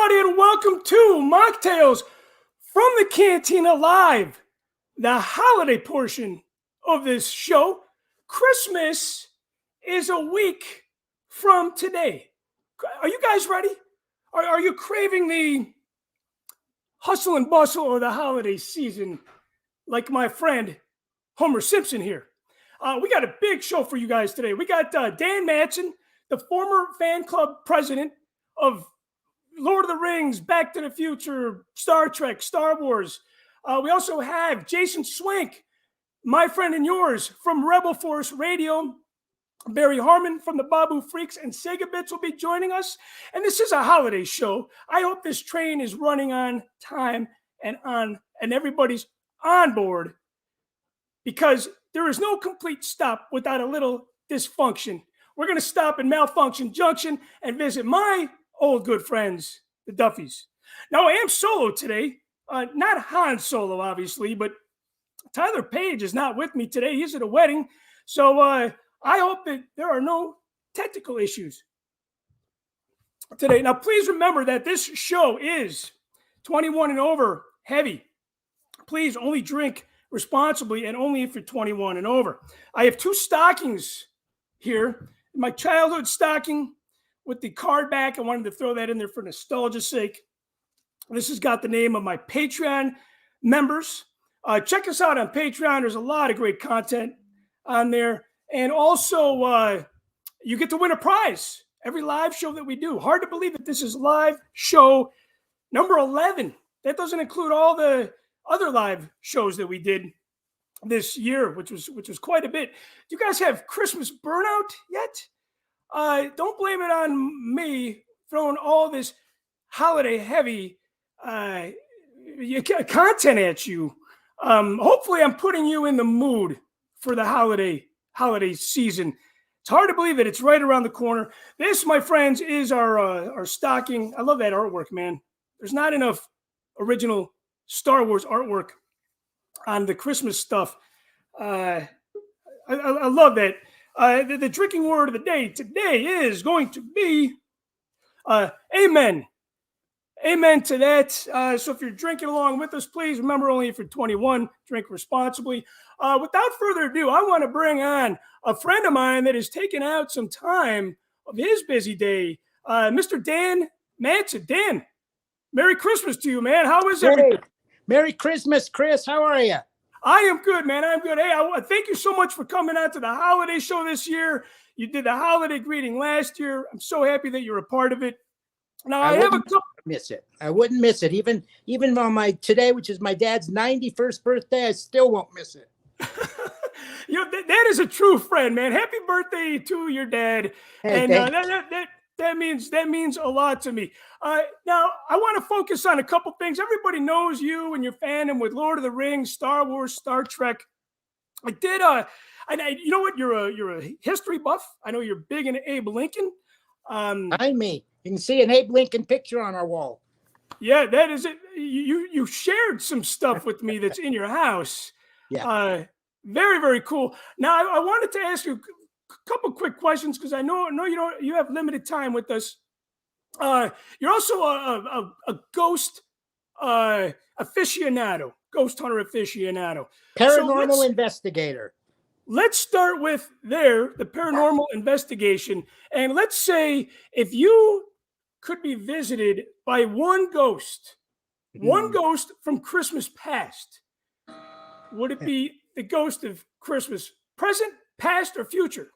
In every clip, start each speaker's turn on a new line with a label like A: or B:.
A: everybody, and welcome to MACHTAILS from the Cantina Live, the holiday portion of this show. Christmas is a week from today. Are you guys ready? Are you craving the hustle and bustle of the holiday season like my friend Homer Simpson here? We got a big show for you guys today. We got Dan MADSEN, the former fan club president of Lord of the Rings, Back to the Future, Star Trek, Star Wars. We also have Jason SWANK, my friend and yours from Rebel Force Radio. Barry Harmon from the Babu Freaks and Sega Bits will be joining us. And this is a holiday show. I hope this train is running on time and everybody's on board, because there is no complete stop without a little dysfunction. We're going to stop in Malfunction Junction and visit my old good friends, the Duffys. Now, I am solo today. Not Han Solo, obviously, but Tyler Page is not with me today. He's at a wedding. So I hope that there are no technical issues today. Now, please remember that this show is 21 and over heavy. Please only drink responsibly and only if you're 21 and over. I have two stockings here. My childhood stocking with the card back. I wanted to throw that in there for nostalgia's sake. This has got the name of my Patreon members. Check us out on Patreon. There's a lot of great content on there. And also, you get to win a prize every live show that we do. Hard to believe that this is live show number 11. That doesn't include all the other live shows that we did this year, which was quite a bit. Do you guys have Christmas burnout yet? Don't blame it on me throwing all this holiday heavy content at you. Hopefully I'm putting you in the mood for the holiday season. It's hard to believe that it's right around the corner. This, my friends, is our stocking. I love that artwork, man. There's not enough original Star Wars artwork on the Christmas stuff. I love that. The drinking word of the day today is going to be amen. Amen to that. So if you're drinking along with us, please remember, only if you're 21, drink responsibly. Without further ado, I want to bring on a friend of mine that has taken out some time of his busy day, Mr. Dan MADSEN. Dan, Merry Christmas to you, man. How is everything?
B: Merry Christmas, Chris. How are you?
A: I am good, man. I'm good. Hey, I thank you so much for coming out to the holiday show this year. You did the holiday greeting last year. I'm so happy that you're a part of it. Now, I have a couple.
B: Miss it. I wouldn't miss it. Even on my today, which is my dad's 91st birthday, I still won't miss it.
A: You know, that is a true friend, man. Happy birthday to your dad.
B: Hey,
A: and that means a lot to me. Now, I want to focus on a couple things. Everybody knows you and your fandom with Lord of the Rings, Star Wars, Star Trek. I did. You know what? You're a history buff. I know you're big into Abe Lincoln.
B: Behind me, you can see an Abe Lincoln picture on our wall.
A: Yeah, that is it. You shared some stuff with me that's in your house.
B: Yeah.
A: Very, very cool. Now, I wanted to ask you a couple quick questions, because I know you have limited time with us. You're also a ghost aficionado, ghost hunter aficionado,
B: Paranormal investigator.
A: Let's start with the paranormal investigation. And let's say if you could be visited by one ghost from Christmas past, would it be the ghost of Christmas present, past, or future?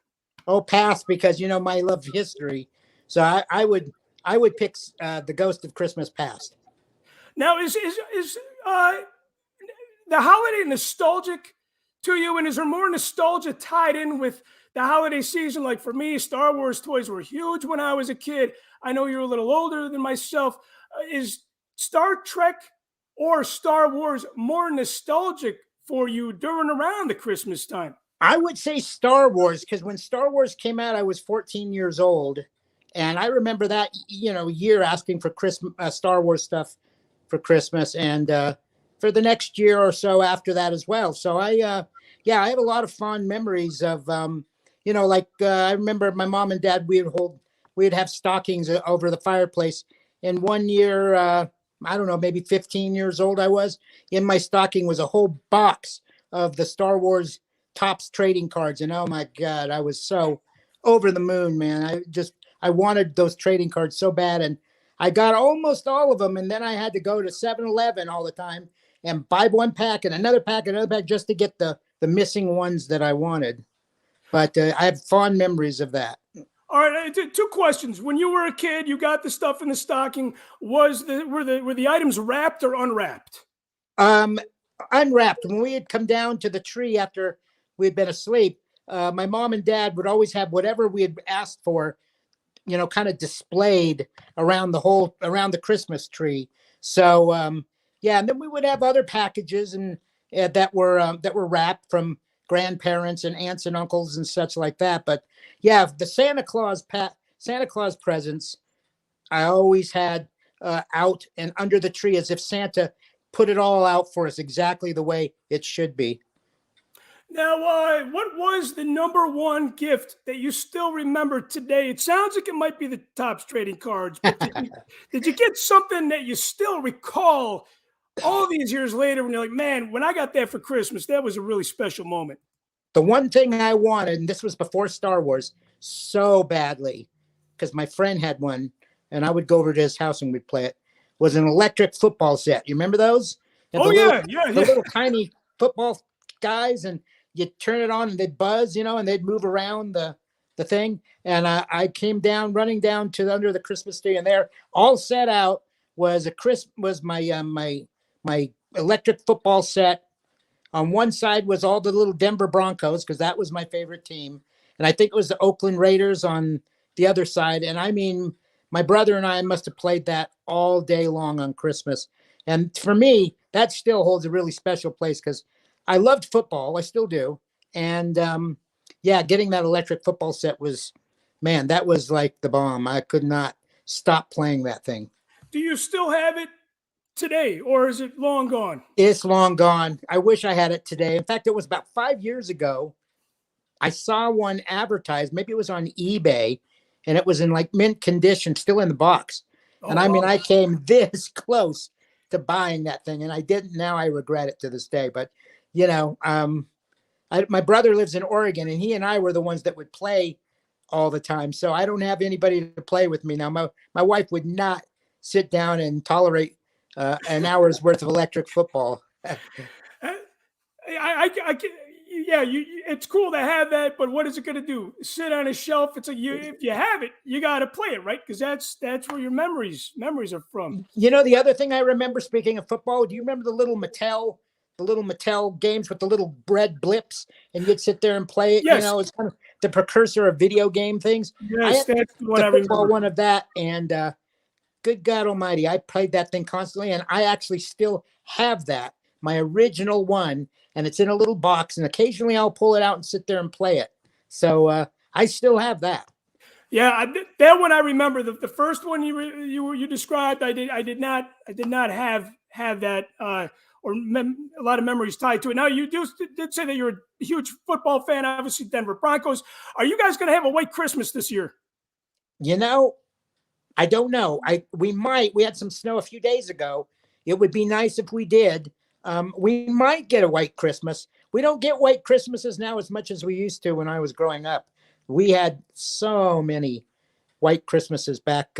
B: Oh, past, because my love of history. So I would pick the ghost of Christmas past.
A: Now, is the holiday nostalgic to you, and is there more nostalgia tied in with the holiday season? Like for me, Star Wars toys were huge when I was a kid. I know you're a little older than myself. Is Star Trek or Star Wars more nostalgic for you around the Christmas time?
B: I would say Star Wars, because when Star Wars came out, I was 14 years old. And I remember that, year asking for Christmas, Star Wars stuff for Christmas, and for the next year or so after that as well. So I have a lot of fond memories of, I remember my mom and dad, we'd have stockings over the fireplace, And one year, I don't know, maybe 15 years old I was, in my stocking was a whole box of the Star Wars Topps trading cards. And oh my God, I was so over the moon, man. I wanted those trading cards so bad. And I got almost all of them. And then I had to go to 7-Eleven all the time and buy one pack and another pack and another pack just to get the missing ones that I wanted. But I have fond memories of that.
A: All right, two questions. When you were a kid, you got the stuff in the stocking. Were the items wrapped or unwrapped?
B: Unwrapped. When we had come down to the tree after we had been asleep, my mom and dad would always have whatever we had asked for, kind of displayed around the Christmas tree. So yeah, and then we would have other packages and that were wrapped from grandparents and aunts and uncles and such like that. But yeah, the Santa Claus presents I always had out and under the tree, as if Santa put it all out for us exactly the way it should be.
A: Now, what was the number one gift that you still remember today? It sounds like it might be the Topps trading cards, but did you get something that you still recall all these years later when you're like, man, when I got that for Christmas, that was a really special moment?
B: The one thing I wanted, and this was before Star Wars, so badly, because my friend had one, and I would go over to his house and we'd play it, was an electric football set. You remember those?
A: Oh, the
B: little tiny football guys, and you turn it on and they'd buzz, and they'd move around the thing. And I came down, running down to under the Christmas tree, and there, all set out, was my electric football set. On one side was all the little Denver Broncos, because that was my favorite team. And I think it was the Oakland Raiders on the other side. And I mean, my brother and I must have played that all day long on Christmas. And for me, that still holds a really special place because I loved football. I still do. And yeah, getting that electric football set was, man, that was like the bomb. I could not stop playing that thing.
A: Do you still have it today, or is it long gone?
B: It's long gone. I wish I had it today. In fact, it was about 5 years ago. I saw one advertised. Maybe it was on eBay, and it was in like mint condition, still in the box.
A: Oh,
B: and I mean,
A: wow.
B: I came this close to buying that thing, and I didn't. Now I regret it to this day. But my brother lives in Oregon, and he and I were the ones that would play all the time. So I don't have anybody to play with me now. My wife would not sit down and tolerate an hour's worth of electric football.
A: It's cool to have that, but what is it going to do? Sit on a shelf? It's if you have it, you got to play it, right? Because that's where your memories are from.
B: The other thing I remember, speaking of football, do you remember the little Mattel games with the little red blips, and you'd sit there and play it?
A: Yes.
B: It's kind of the precursor of video game things.
A: Yes, that's what I remember.
B: One of that, and good God Almighty, I played that thing constantly, and I actually still have that, my original one, and it's in a little box, and occasionally I'll pull it out and sit there and play it. So I still have that.
A: Yeah, that one I remember. The first one you described, I did not have that a lot of memories tied to it. Now you did say that you're a huge football fan, obviously Denver Broncos. Are you guys going to have a white Christmas this year?
B: I don't know. We might. We had some snow a few days ago. It would be nice if we did. We might get a white Christmas. We don't get white Christmases now as much as we used to when I was growing up. We had so many white Christmases back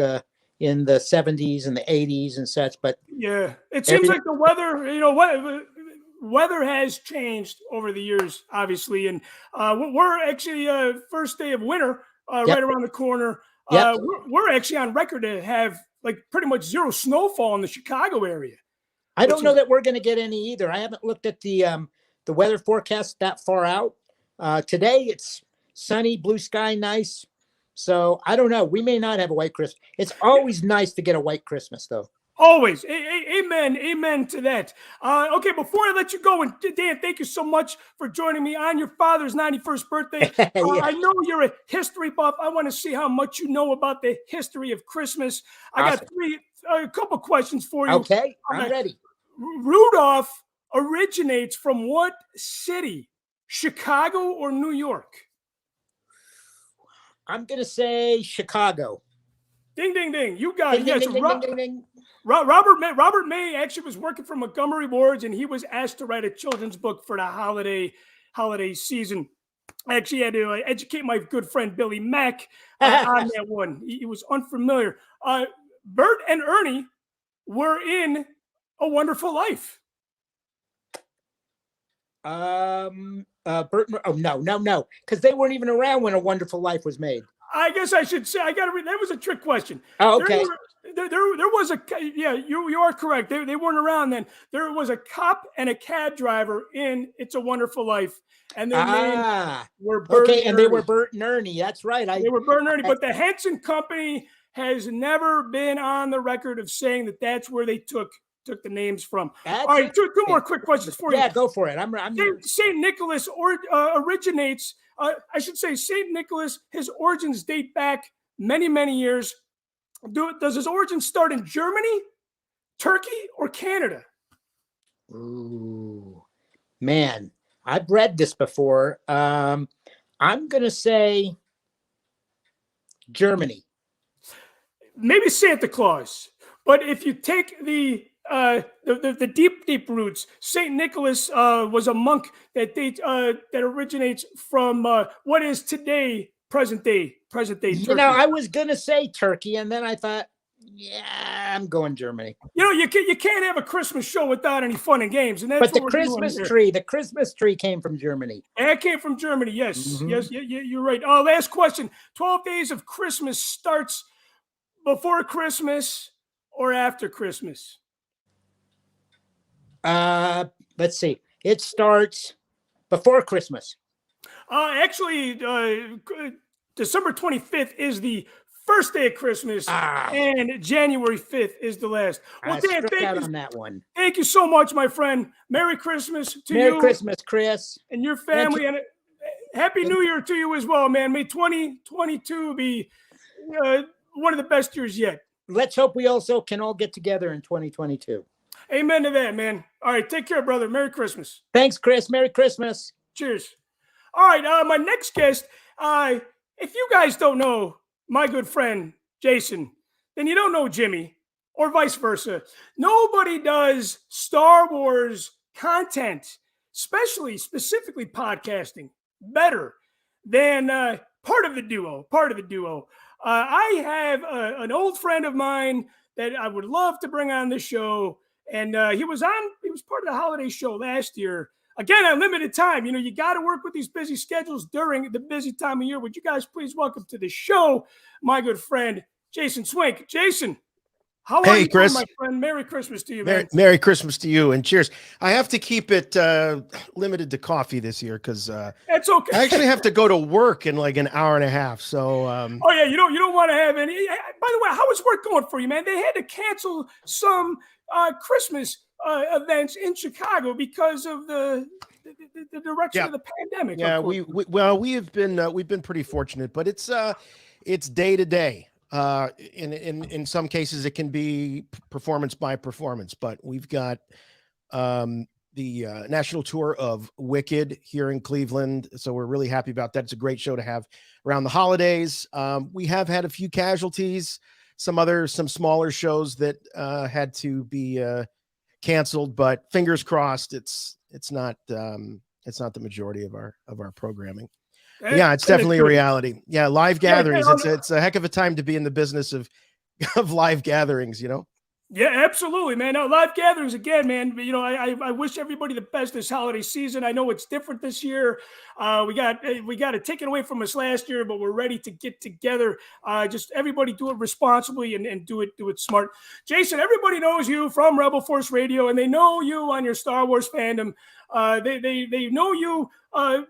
B: in the 70s and the 80s and such. But
A: yeah, it seems like the weather, weather has changed over the years, obviously. And we're actually first day of winter right around the corner.
B: Yep.
A: We're actually on record to have like pretty much zero snowfall in the Chicago area.
B: I don't know that we're going to get any either. I haven't looked at the weather forecast that far out. Today it's sunny, blue sky, nice. So I don't know. We may not have a white Christmas. It's always nice to get a white Christmas, though.
A: Always. Amen to that. Okay, before I let you go, and Dan, thank you so much for joining me on your father's 91st birthday.
B: Yeah.
A: I know you're a history buff. I want to see how much you know about the history of Christmas.
B: Awesome.
A: I got a couple questions for you.
B: Okay, I'm ready.
A: Rudolph originates from what city? Chicago or New York?
B: I'm going to say Chicago.
A: Ding, ding, ding. You got
B: Ding,
A: it.
B: ding,
A: Yes.
B: ding, ding, ding, ding, ding.
A: Robert May actually was working for Montgomery Wards, and he was asked to write a children's book for the holiday season. I actually had to educate my good friend Billy Mack on that one. He was unfamiliar. Bert and Ernie were in A Wonderful Life.
B: Bert. Oh no, because they weren't even around when A Wonderful Life was made.
A: I guess I should say I got to read. That was a trick question.
B: Oh, okay.
A: There was a you are correct. They weren't around then. There was a cop and a cab driver in It's a Wonderful Life, and their names were Bert.
B: Okay, and they were Bert and Ernie. That's right.
A: They were Bert and Ernie, but the Henson Company has never been on the record of saying that that's where they took the names from. All right, two more quick questions for you.
B: Yeah, go for it.
A: St. Nicholas originates. I should say St. Nicholas. His origins date back many years. Does his origin start in Germany, Turkey, or Canada?
B: Ooh, man, I've read this before. I'm gonna say Germany.
A: Maybe Santa Claus, but if you take the deep roots, Saint Nicholas was a monk that originates from what is today present day Turkey.
B: You know, I was gonna say Turkey, and then I thought, yeah, I'm going Germany.
A: You know, you can't have a Christmas show without any fun and games, and that's
B: the Christmas tree came from Germany.
A: And it came from Germany. Yes,
B: Mm-hmm.
A: Yes, you're right. Last question: 12 days of Christmas starts before Christmas or after Christmas?
B: Let's see. It starts before Christmas.
A: Actually, December 25th is the first day of Christmas, and January 5th is the last.
B: Well, Dan, thank you on that one.
A: Thank you so much, my friend. Merry Christmas to you.
B: Merry Christmas, Chris.
A: And your family. And Happy New Year to you as well, man. May 2022 be one of the best years yet.
B: Let's hope we also can all get together in 2022.
A: Amen to that, man. All right, take care, brother. Merry Christmas.
B: Thanks, Chris. Merry Christmas.
A: Cheers. All right, my next guest, if you guys don't know my good friend Jason, then you don't know Jimmy, or vice versa. Nobody does Star Wars content, specifically podcasting, better than part of the duo. I have an old friend of mine that I would love to bring on the show, and he was part of the holiday show last year. Again, on limited time. You know, you got to work with these busy schedules during the busy time of year. Would you guys please welcome to the show my good friend, Jason Swank. Jason, how are you,
C: Chris?
A: My friend? Merry Christmas to you, man.
C: Merry Christmas to you, and cheers. I have to keep it limited to coffee this year because
A: that's okay.
C: I actually have to go to work in like an hour and a half. So,
A: oh yeah, you don't want to have any. By the way, how was work going for you, man? They had to cancel some Christmas events in Chicago because of the direction of the pandemic.
C: Yeah, we've been pretty fortunate, but it's day to day. In some cases, it can be performance by performance, but we've got the national tour of Wicked here in Cleveland, so we're really happy about that. It's a great show to have around the holidays. We have had a few casualties, some smaller shows that had to be canceled, but fingers crossed it's not the majority of our programming. Yeah, it's definitely a reality. Yeah, live gatherings. It's a heck of a time to be in the business of live gatherings, you know?
A: Yeah, absolutely, man. No, live gatherings again, man. You know, I wish everybody the best this holiday season. I know it's different this year. We got it taken away from us last year, but we're ready to get together. Just everybody do it responsibly and do it smart. Jason, everybody knows you from Rebel Force Radio, and they know you on your Star Wars fandom. They know you on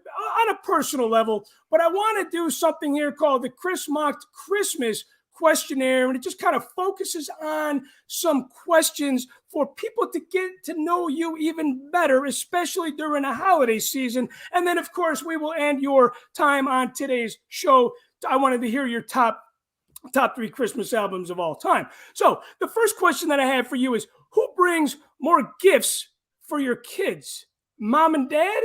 A: a personal level, but I want to do something here called the Chris Mocked Christmas questionnaire, and it just kind of focuses on some questions for people to get to know you even better, especially during a holiday season. And then, of course, we will end your time on today's show. I wanted to hear your top 3 Christmas albums of all time. So the first question that I have for you is, who brings more gifts for your kids? Mom and dad,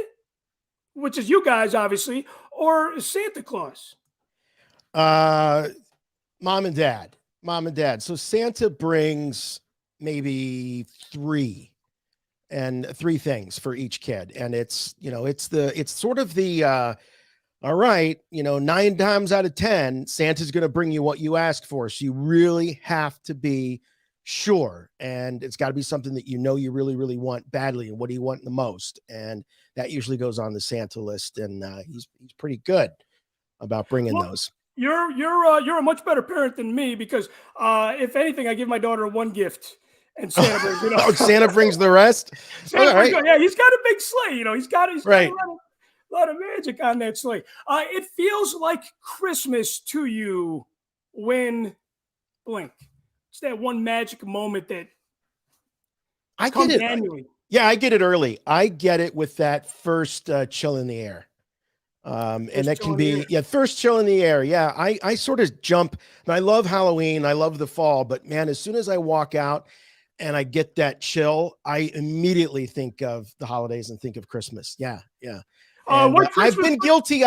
A: which is you guys, obviously, or Santa Claus?
C: Mom and dad. Mom and dad. So Santa brings maybe three things for each kid. And it's, it's sort of the, all right, 9 times out of 10, Santa's going to bring you what you ask for. So you really have to be sure. And it's got to be something that you really, really want badly. And what do you want the most? And that usually goes on the Santa list. And he's pretty good about bringing those.
A: You're a much better parent than me because if anything, I give my daughter one gift and Santa brings it up.
C: Santa brings the rest.
A: Yeah, he's got a big sleigh. He's got
C: right.
A: a lot of magic on that sleigh. It feels like Christmas to you when blink. It's that one magic moment that
C: I get it annually. Yeah, I get it early. I get it with that first chill in the air. And that can be, first chill in the air. Yeah, I sort of jump. I love Halloween. I love the fall. But man, as soon as I walk out and I get that chill, I immediately think of the holidays and think of Christmas. Yeah. I've been guilty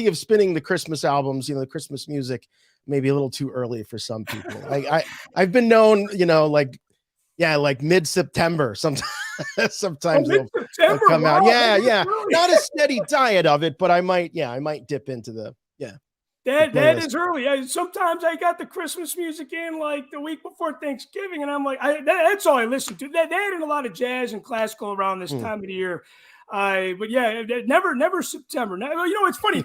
C: of spinning the Christmas albums, the Christmas music, maybe a little too early for some people. I've been known, like mid-September sometimes. Sometimes they'll come out. Yeah. Not a steady diet of it, but I might dip into
A: that is early. Sometimes I got the Christmas music in like the week before Thanksgiving, and I'm like, that's all I listen to. That and a lot of jazz and classical around this time of the year. But yeah, never September. Now, it's funny.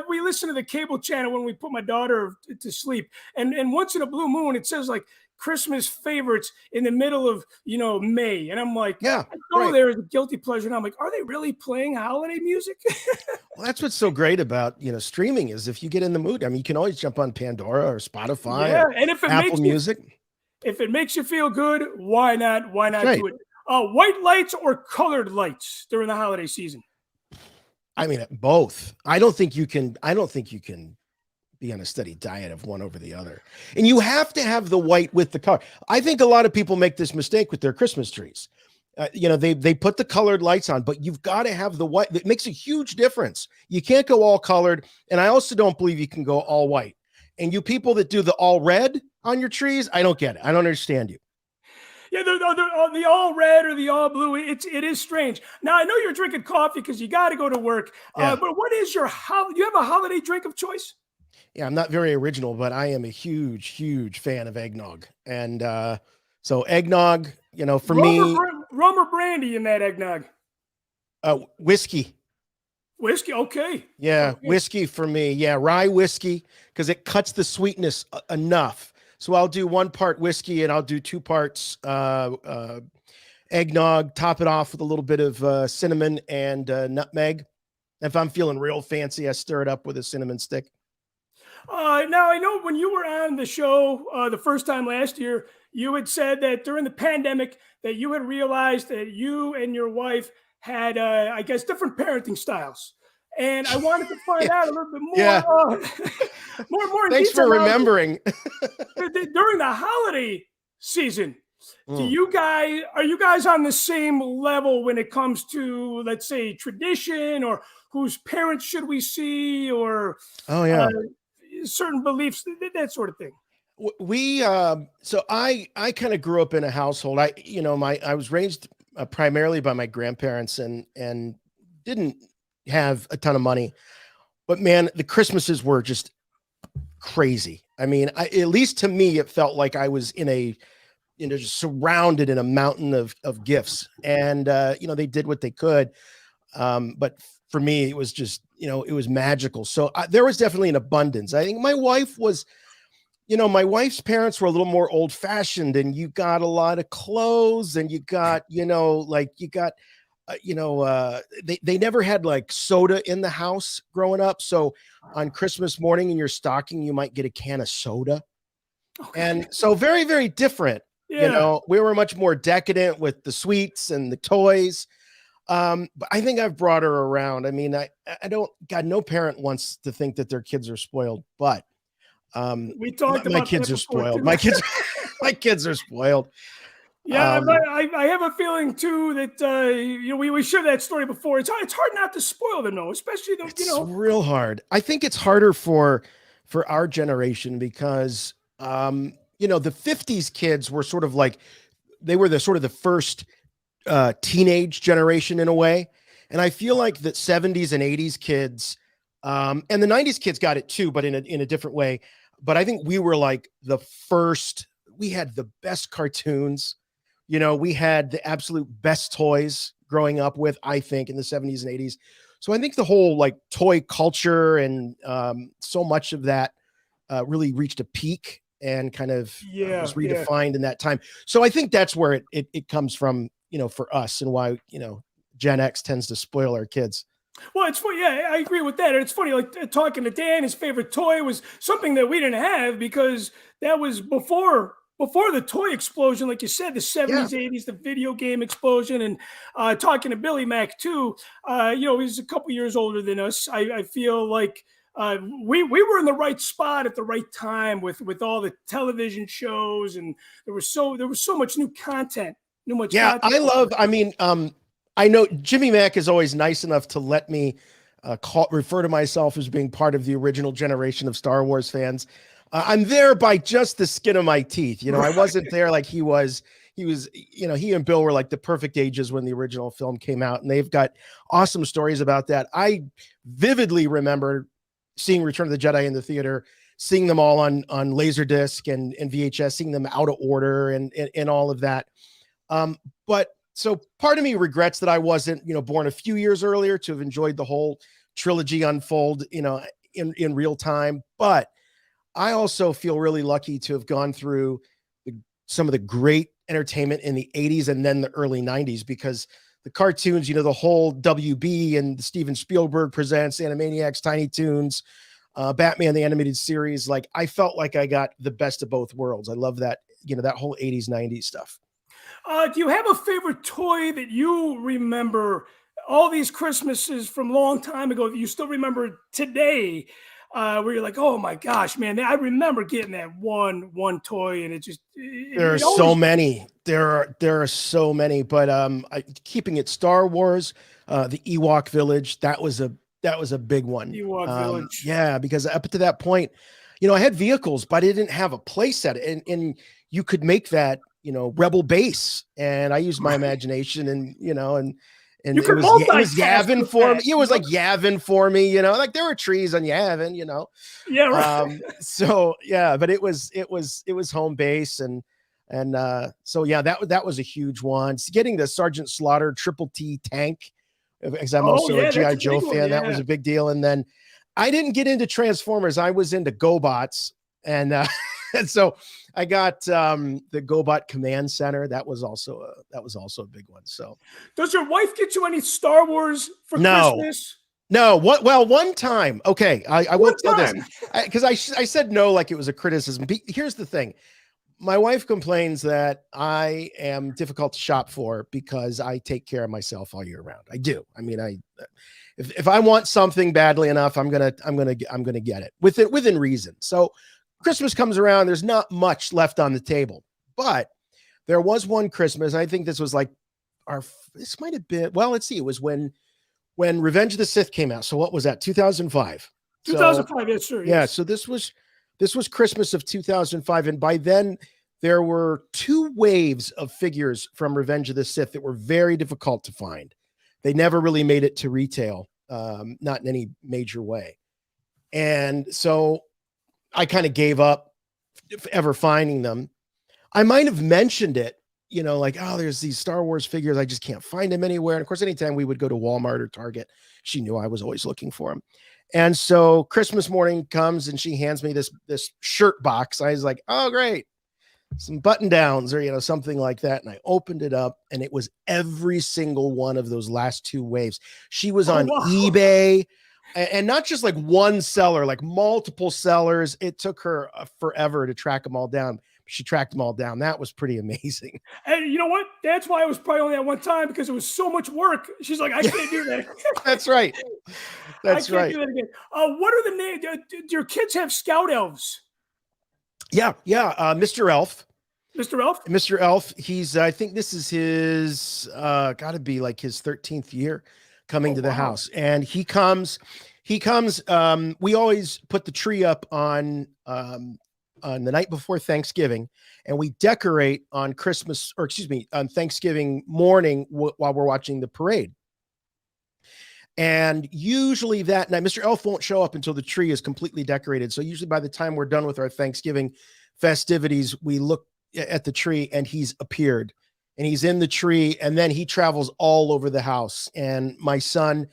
A: We listen to the cable channel when we put my daughter to sleep, and once in a blue moon, it says like Christmas favorites in the middle of May, and I'm like, I go there as a guilty pleasure, and I'm like, are they really playing holiday music?
C: Well, that's what's so great about streaming is if you get in the mood. I mean, you can always jump on Pandora or Spotify, or
A: and if it
C: Apple Music.
A: If it makes you feel good, why not? Why not do it? White lights or colored lights during the holiday season?
C: I mean, both. I don't think you can be on a steady diet of one over the other. And you have to have the white with the color. I think a lot of people make this mistake with their Christmas trees. They put the colored lights on, but you've got to have the white. It makes a huge difference. You can't go all colored. And I also don't believe you can go all white. And you people that do the all red on your trees, I don't get it. I don't understand you.
A: Yeah, the all red or the all blue. It is strange. Now I know you're drinking coffee because you got to go to work. But what is your you have a holiday drink of choice?
C: Yeah, I'm not very original, but I am a huge fan of eggnog. And so eggnog, for me,
A: rum or brandy in that eggnog.
C: Whiskey.
A: Whiskey, okay.
C: Yeah, okay. Whiskey for me. Yeah, rye whiskey because it cuts the sweetness enough. So I'll do 1 part whiskey and I'll do 2 parts eggnog, top it off with a little bit of cinnamon and nutmeg. If I'm feeling real fancy, I stir it up with a cinnamon stick.
A: Now, I know when you were on the show the first time last year, you had said that during the pandemic that you had realized that you and your wife had, I guess, different parenting styles. And I wanted to find out a little bit more.
C: Yeah.
A: more
C: Thanks for remembering.
A: During the holiday season, are you guys on the same level when it comes to, let's say, tradition or whose parents should we see or certain beliefs, that sort of thing?
C: So I kind of grew up in a household. I was raised primarily by my grandparents and didn't have a ton of money, but man, the Christmases were just crazy. I mean, at least to me, it felt like I was just surrounded in a mountain of gifts, and they did what they could. But for me, it was just, it was magical. So there was definitely an abundance. I think my wife's parents were a little more old fashioned, and you got a lot of clothes, and you got, they never had like soda in the house growing up. So on Christmas morning in your stocking, you might get a can of soda. Okay. And so very, very different. Yeah. We were much more decadent with the sweets and the toys. But I think I've brought her around. I mean, no parent wants to think that their kids are spoiled, but
A: we talked about
C: my kids are spoiled. My kids are spoiled.
A: Yeah, I have a feeling too that we shared that story before. It's hard not to spoil them, though, especially though.
C: It's real hard. I think it's harder for our generation because you know, the 50s kids were sort of like, they were the sort of the first teenage generation in a way. And I feel like that 70s and 80s kids, and the 90s kids got it too, but in a different way. But I think we were like the first, we had the best cartoons, you know, we had the absolute best toys growing up with, I think, in the 70s and 80s. So I think the whole like toy culture and so much of that really reached a peak and kind of was redefined in that time. So I think that's where it comes from, you know, for us, and why, you know, Gen X tends to spoil our kids.
A: Well, it's funny. Yeah, I agree with that. And it's funny, like talking to Dan, his favorite toy was something that we didn't have because that was before the toy explosion, like you said, the 70s, 80s, the video game explosion. And talking to Billy Mack too, you know, he's a couple years older than us. I feel like we were in the right spot at the right time with all the television shows, and there was so much new content.
C: I know Jimmy Mack is always nice enough to let me refer to myself as being part of the original generation of Star Wars fans. I'm there by just the skin of my teeth. You know, I wasn't there like he was, you know, he and Bill were like the perfect ages when the original film came out, and they've got awesome stories about that. I vividly remember seeing Return of the Jedi in the theater, seeing them all on Laserdisc and VHS, seeing them out of order and all of that. But so part of me regrets that I wasn't, you know, born a few years earlier to have enjoyed the whole trilogy unfold, you know, in real time. But I also feel really lucky to have gone through some of the great entertainment in the 80s and then the early 90s, because the cartoons, you know, the whole WB and the Steven Spielberg Presents, Animaniacs, Tiny Toons, Batman, the animated series. Like, I felt like I got the best of both worlds. I love that, you know, that whole 80s, 90s stuff.
A: Do you have a favorite toy that you remember all these Christmases from a long time ago that you still remember today? Where you're like, oh my gosh, man, I remember getting that one toy, and
C: there are so many. There are so many, but keeping it Star Wars, the Ewok Village, that was a big one.
A: Ewok Village.
C: Yeah, because up to that point, you know, I had vehicles, but I didn't have a play set, and you could make that, you know, Rebel base, and I used my imagination, and you know, and it was Yavin for me. It was like Yavin for me, you know, like there were trees on Yavin, you know.
A: Yeah, right.
C: So yeah, but it was home base, and so yeah, that was a huge one. Getting the Sergeant Slaughter Triple T tank, because I'm also a G.I. Joe fan. That was a big deal. And then I didn't get into Transformers. I was into GoBots, and and so I got the GoBot Command Center. That was also a big one. So,
A: does your wife get you any Star Wars for Christmas?
C: No. What? Well, one time. Okay, I will tell this because I said no like it was a criticism. Here's the thing: my wife complains that I am difficult to shop for because I take care of myself all year round. I do. I mean, if I want something badly enough, I'm gonna get it within reason. So Christmas comes around, there's not much left on the table, but there was one Christmas. I think this was like this might have been, well, let's see. It was when Revenge of the Sith came out. So what was that? 2005.
A: 2005. Yes, sir.
C: Yeah. So this was Christmas of 2005. And by then there were 2 waves of figures from Revenge of the Sith that were very difficult to find. They never really made it to retail, not in any major way. And so I kind of gave up ever finding them. I might have mentioned it, you know, like, oh, there's these Star Wars figures. I just can't find them anywhere. And of course, anytime we would go to Walmart or Target, she knew I was always looking for them. And so Christmas morning comes and she hands me this shirt box. I was like, oh, great. Some button downs or, you know, something like that. And I opened it up and it was every single one of those last 2 waves. She was on eBay. And not just like one seller, like multiple sellers. It took her forever to track them all down. She tracked them all down. That was pretty amazing.
A: And you know what? That's why I was probably only at one time, because it was so much work. She's like, I can't do that.
C: That's right. That's right.
A: I can't do that again. What are the names? Do your kids have scout elves?
C: Yeah. Mr. Elf.
A: Mr. Elf?
C: Mr. Elf. He's, I think this is his, gotta be like his 13th year coming to the house. And he comes, we always put the tree up on on the night before Thanksgiving, and we decorate on on Thanksgiving morning while we're watching the parade. And usually that night, Mr. Elf won't show up until the tree is completely decorated. So usually by the time we're done with our Thanksgiving festivities, we look at the tree and he's appeared and he's in the tree, and then he travels all over the house. And my son,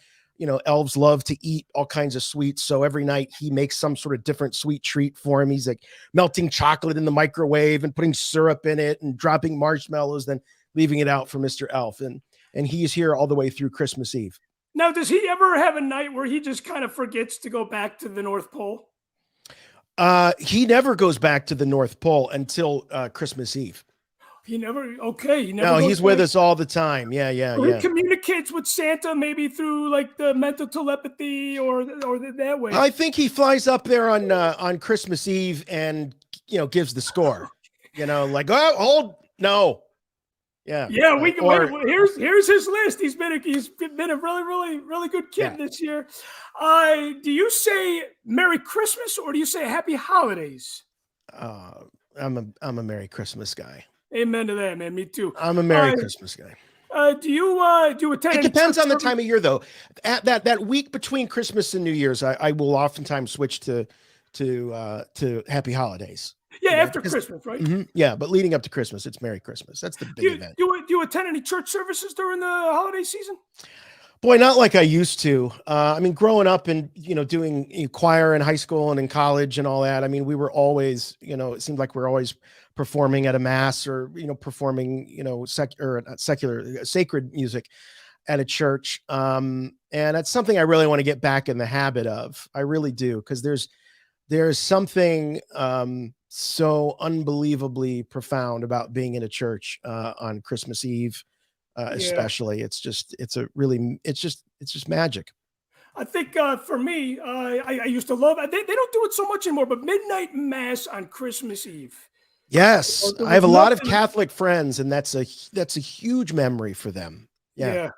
C: elves love to eat all kinds of sweets. So every night he makes some sort of different sweet treat for him. He's like melting chocolate in the microwave and putting syrup in it and dropping marshmallows, then leaving it out for Mr. Elf. And he's here all the way through Christmas Eve.
A: Now, does he ever have a night where he just kind of forgets to go back to the North Pole?
C: He never goes back to the North Pole until Christmas Eve.
A: No,
C: he's with us all the time. Yeah.
A: He communicates with Santa maybe through like the mental telepathy or that way.
C: I think he flies up there on Christmas Eve and gives the score. Like, oh, hold no. Yeah.
A: Here's his list. He's been a really good kid this year. Do you say Merry Christmas or do you say Happy Holidays?
C: I'm a Merry Christmas guy.
A: Amen to that, man. Me too.
C: I'm a Merry Christmas guy.
A: Do you attend?
C: It depends on the time of year, though. At that week between Christmas and New Year's, I will oftentimes switch to Happy Holidays.
A: Yeah, after Christmas, right?
C: Mm-hmm, yeah, but leading up to Christmas, it's Merry Christmas. That's the big event.
A: Do you attend any church services during the holiday season?
C: Boy, not like I used to. Growing up and, doing choir in high school and in college and all that. We were always, it seemed like we were always performing at a mass or, performing, sacred music at a church. And that's something I really want to get back in the habit of. I really do. Because there's something so unbelievably profound about being in a church on Christmas Eve. Especially, it's just magic.
A: I think for me, I used to love it. They don't do it so much anymore, but midnight mass on Christmas Eve.
C: Yes, I have a lot of Catholic friends, and that's a huge memory for them. Yeah.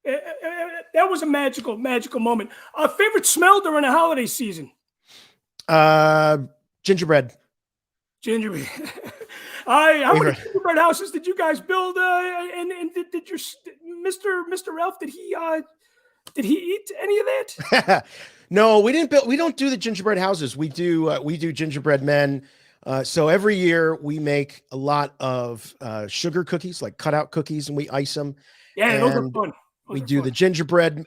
A: That was a magical moment. Favorite smell during the holiday season?
C: Gingerbread.
A: How many gingerbread houses did you guys build? And did your Mr. Elf, did he eat any of that?
C: No, we didn't build. We don't do the gingerbread houses. We do gingerbread men. So every year we make a lot of sugar cookies, like cutout cookies, and we ice them.
A: Yeah, those are fun.
C: We do the gingerbread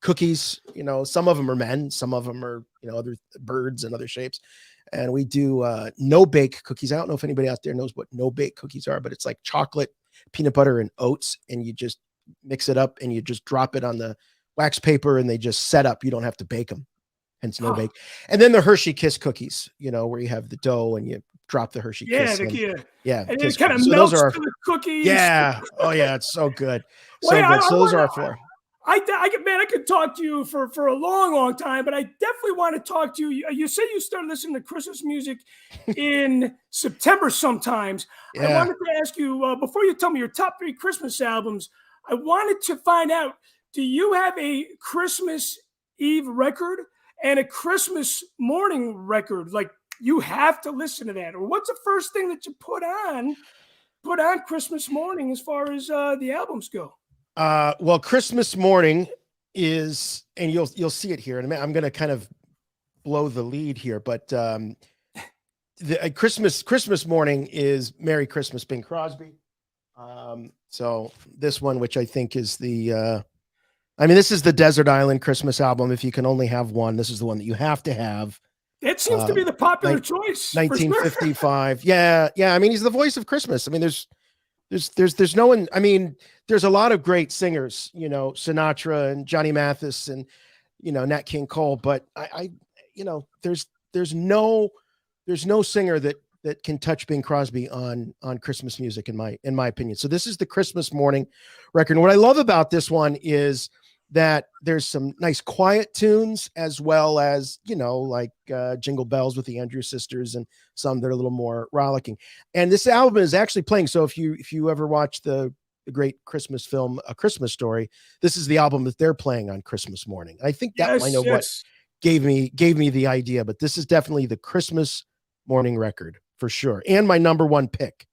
C: cookies. Some of them are men, some of them are other birds and other shapes. And we do no-bake cookies. I don't know if anybody out there knows what no-bake cookies are, but it's like chocolate, peanut butter, and oats, and you just mix it up and you just drop it on the wax paper and they just set up. You don't have to bake them, hence no-bake. And then the Hershey Kiss cookies, where you have the dough and you drop the Hershey Kiss.
A: And
C: Kiss
A: it kind of melts to the cookies.
C: Yeah. Oh, yeah. It's so good. Good. So those are our four.
A: I could talk to you for a long time, but I definitely want to talk to you. You say you started listening to Christmas music in September sometimes. Yeah. I wanted to ask you, before you tell me your top 3 Christmas albums, I wanted to find out, do you have a Christmas Eve record and a Christmas morning record? Like, you have to listen to that. Or what's the first thing that you put on Christmas morning as far as the albums go?
C: Well, Christmas morning is, and you'll see it here, and I'm going to kind of blow the lead here, but the Christmas morning is Merry Christmas, Bing Crosby. So this one, which I think is this is the Desert Island Christmas album. If you can only have one, this is the one that you have to have.
A: It seems to be the popular choice.
C: 1955. Sure. Yeah. He's the voice of Christmas. There's no one. There's a lot of great singers, Sinatra and Johnny Mathis and, Nat King Cole, but there's no singer that can touch Bing Crosby on Christmas music in my opinion. So this is the Christmas morning record. And what I love about this one is that there's some nice quiet tunes as well as, like Jingle Bells with the Andrews Sisters and some that are a little more rollicking. And this album is actually playing. So if you ever watch the great Christmas film, A Christmas Story, this is the album that they're playing on Christmas morning. I think that might know what gave me the idea, but this is definitely the Christmas morning record for sure. And my number one pick.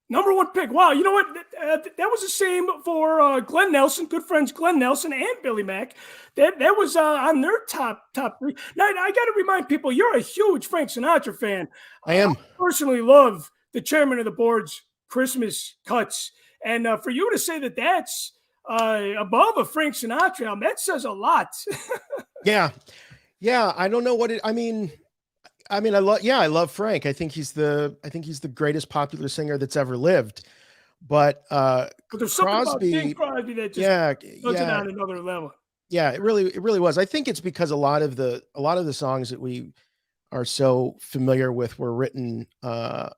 A: Number one pick. Wow. You know what? That was the same for Glenn Nelson, good friends Glenn Nelson and Billy Mack. That was on their top three. Now, I got to remind people, you're a huge Frank Sinatra fan.
C: I am.
A: I personally love the chairman of the board's Christmas cuts. And for you to say that that's above a Frank Sinatra album, that says a lot.
C: Yeah. I don't know what it, I mean, I love Frank. I think he's the greatest popular singer that's ever lived. But
A: there's something about Bing Crosby that just puts it on another level.
C: Yeah, it really was. I think it's because a lot of the songs that we are so familiar with were written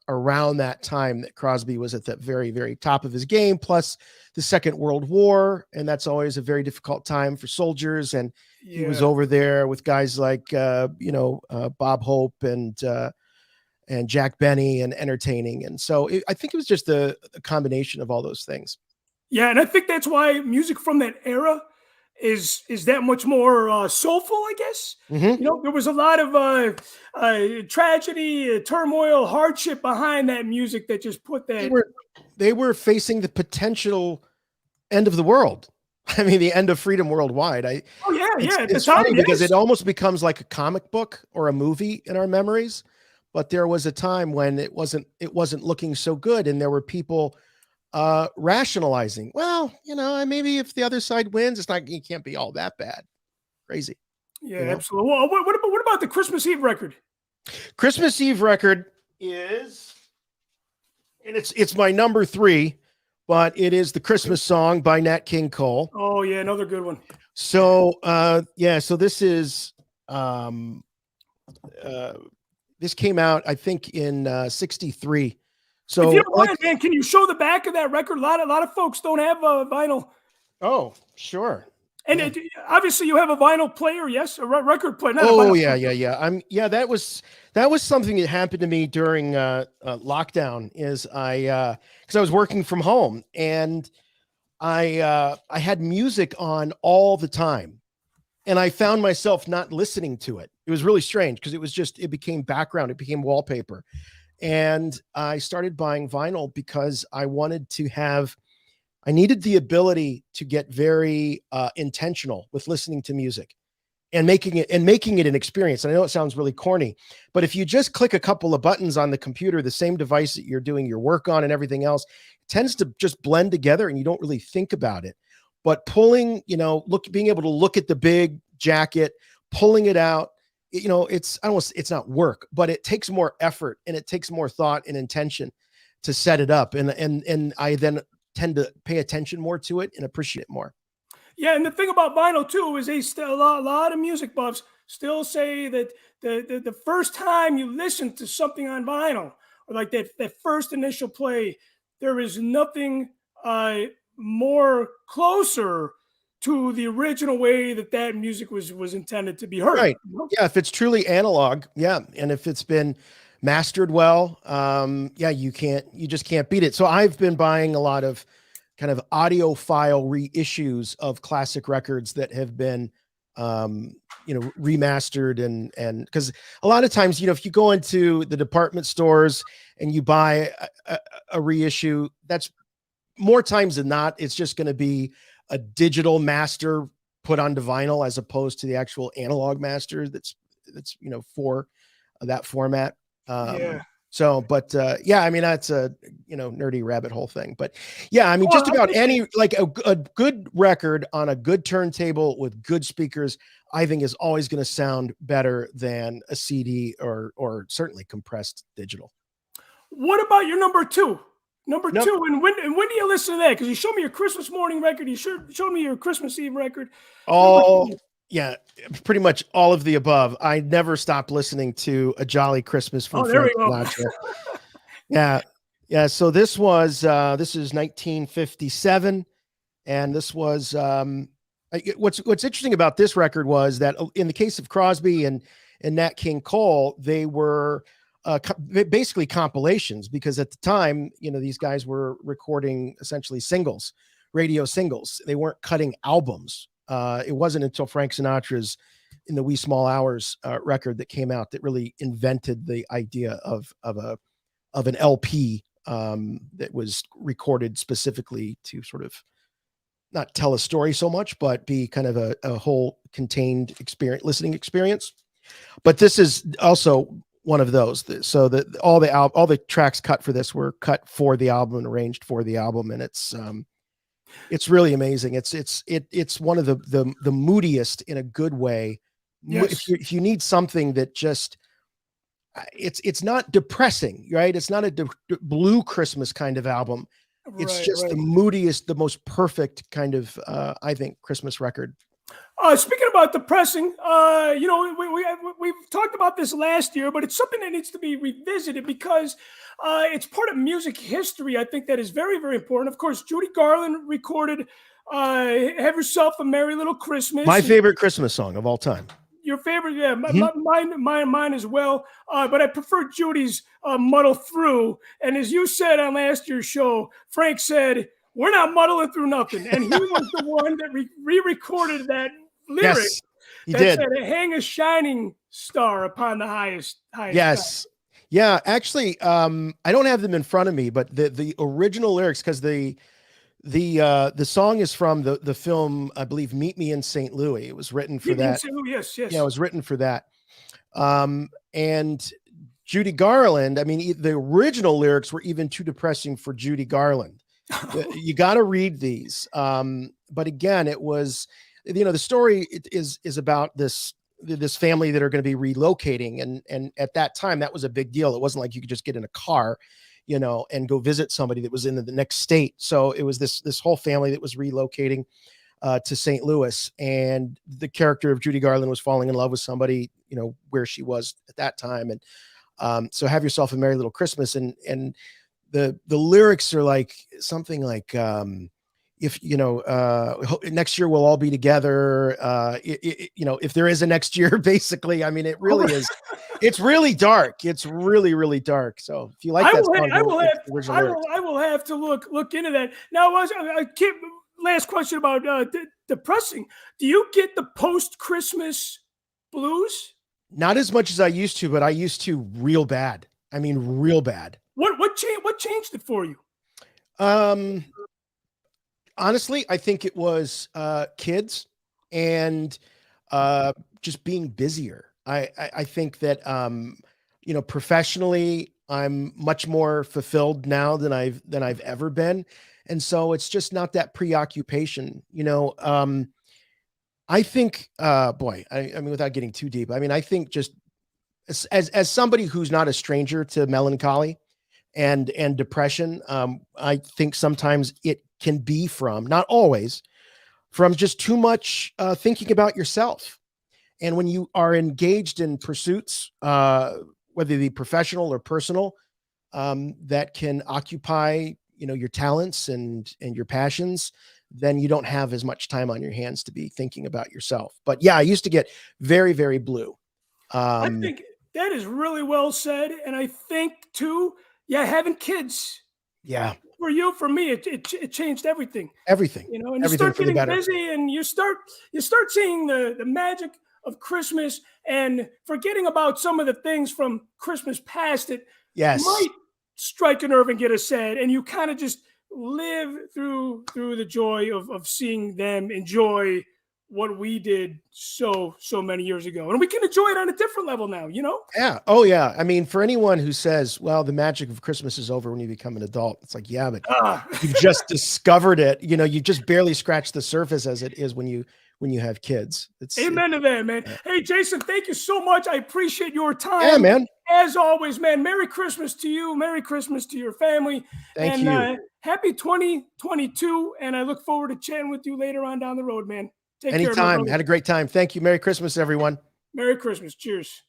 C: around that time that Crosby was at the very, very top of his game, plus the Second World War. And that's always a very difficult time for soldiers. And he was over there with guys like, Bob Hope and Jack Benny and entertaining. And so I think it was just a combination of all those things.
A: Yeah. And I think that's why music from that era is that much more soulful, I guess.
C: Mm-hmm.
A: There was a lot of tragedy, turmoil, hardship behind that music that just put that.
C: They were facing the potential end of the world. I mean, the end of freedom worldwide. It's funny because it almost becomes like a comic book or a movie in our memories. But there was a time when it wasn't looking so good, and there were people rationalizing, well, maybe if the other side wins, it can't be all that bad. Crazy.
A: Yeah, absolutely. Well, what about the Christmas Eve record?
C: Christmas Eve record is, and it's my number 3, but it is the Christmas Song by Nat King Cole.
A: Oh yeah, another good one.
C: So so this is this came out, I think, in 63. So
A: if you don't mind, man, can you show the back of that record? A lot of folks don't have a vinyl.
C: Oh, sure.
A: And obviously you have a vinyl player, yes, a record player.
C: Yeah. That was something that happened to me during lockdown. Is because I was working from home, and I had music on all the time, and I found myself not listening to it. It was really strange because it became background, it became wallpaper. And I started buying vinyl because I needed the ability to get very intentional with listening to music and making it an experience. And I know it sounds really corny, but if you just click a couple of buttons on the computer, the same device that you're doing your work on and everything else, it tends to just blend together and you don't really think about it. But being able to look at the big jacket, pulling it out, it's not work, but it takes more effort and it takes more thought and intention to set it up. And I then tend to pay attention more to it and appreciate it more.
A: Yeah. And the thing about vinyl too, is a lot of music buffs still say that the first time you listen to something on vinyl, or like that first initial play, there is nothing more closer to the original way that music was intended to be heard.
C: Right. Yeah. If it's truly analog. Yeah. And if it's been mastered well, you just can't beat it. So I've been buying a lot of kind of audiophile reissues of classic records that have been, remastered and because a lot of times, if you go into the department stores and you buy a reissue, that's more times than not, it's just going to be a digital master put onto vinyl as opposed to the actual analog master that's for that format. So, but I mean, that's a nerdy rabbit hole thing, but yeah, I mean, just about any, like a good record on a good turntable with good speakers, I think is always going to sound better than a CD or certainly compressed digital.
A: What about your number 2? Number 2, and when do you listen to that? Because you showed me your Christmas morning record, you showed me your Christmas Eve record.
C: Yeah, pretty much all of the above. I never stopped listening to A Jolly Christmas from Frank Sinatra. Yeah. So this is 1957, and this was what's interesting about this record was that in the case of Crosby and Nat King Cole, they were basically compilations, because at the time, these guys were recording essentially radio singles. They weren't cutting albums. It wasn't until Frank Sinatra's in the Wee Small Hours record that came out that really invented the idea of an LP that was recorded specifically to sort of not tell a story so much, but be kind of a whole contained listening experience. But this is also one of those. So that all the tracks cut for this were cut for the album and arranged for the album, and it's really amazing. It's one of the moodiest in a good way.
A: Yes.
C: If you need something that just it's not depressing, right? It's not a blue Christmas kind of album. It's just the moodiest, the most perfect kind of I think Christmas record.
A: Speaking about depressing, you know, we've talked about this last year, but it's something that needs to be revisited because it's part of music history. I think that is very, very important. Of course, Judy Garland recorded "Have Yourself a Merry Little Christmas."
C: My favorite Christmas song of all time.
A: Your favorite, yeah, mine as well. But I prefer Judy's "Muddle Through." And as you said on last year's show, Frank said, "We're not muddling through nothing," and he was the one that re-recorded that lyric.
C: Yes, he did.
A: Said, "Hang a shining star upon the highest."
C: Yes.
A: Star.
C: Yeah, actually, I don't have them in front of me, but the original lyrics, because the song is from the film, I believe, Meet Me in St. Louis. It was written for that.
A: Yes.
C: Yeah, it was written for that. And Judy Garland, I mean, the original lyrics were even too depressing for Judy Garland. You got to read these. But again, it was, you know, the story is about this family that are going to be relocating. And at that time, that was a big deal. It wasn't like you could just get in a car, you know, and go visit somebody that was in the next state. So it was this whole family that was relocating to St. Louis, and the character of Judy Garland was falling in love with somebody, you know, where she was at that time. And so Have Yourself a Merry Little Christmas. And the lyrics are like something like, if, you know, next year we'll all be together. You know, if there is a next year, basically. I mean, it really is. It's really dark. It's really, really dark. So if you like that song,
A: I will have to look into that. Now, last question about depressing. Do you get the post-Christmas blues?
C: Not as much as I used to, but I used to real bad. I mean, real bad.
A: What changed it for you?
C: Honestly, I think it was kids and just being busier. I think that you know, professionally, I'm much more fulfilled now than I've ever been, and so it's just not that preoccupation. You know, I think, boy, I mean, without getting too deep, I mean, I think just as somebody who's not a stranger to melancholy and depression, I think sometimes it can be from, not always, from just too much thinking about yourself. And when you are engaged in pursuits, whether they be professional or personal, that can occupy, you know, your talents and your passions, then you don't have as much time on your hands to be thinking about yourself. But yeah, I used to get very, very blue.
A: I think that is really well said. And I think too, yeah, having kids.
C: Yeah.
A: For you, for me, it changed everything.
C: Everything.
A: You know, and you start getting busy, and you start seeing the magic of Christmas and forgetting about some of the things from Christmas past that might strike a nerve and get us sad. And you kind of just live through the joy of seeing them enjoy what we did so many years ago, and we can enjoy it on a different level now, you know?
C: Yeah. Oh yeah. I mean, for anyone who says, well, the magic of Christmas is over when you become an adult, it's like, yeah, but you've just discovered it. You know, you just barely scratched the surface as it is when you have kids.
A: Amen to that, man. Hey, Jason, thank you so much. I appreciate your time.
C: Yeah, man.
A: As always, man. Merry Christmas to you. Merry Christmas to your family.
C: Thank you.
A: Happy 2022. And I look forward to chatting with you later on down the road, man. Take
C: Anytime.
A: Care,
C: had a great time. Thank you. Merry Christmas, everyone.
A: Merry Christmas. Cheers.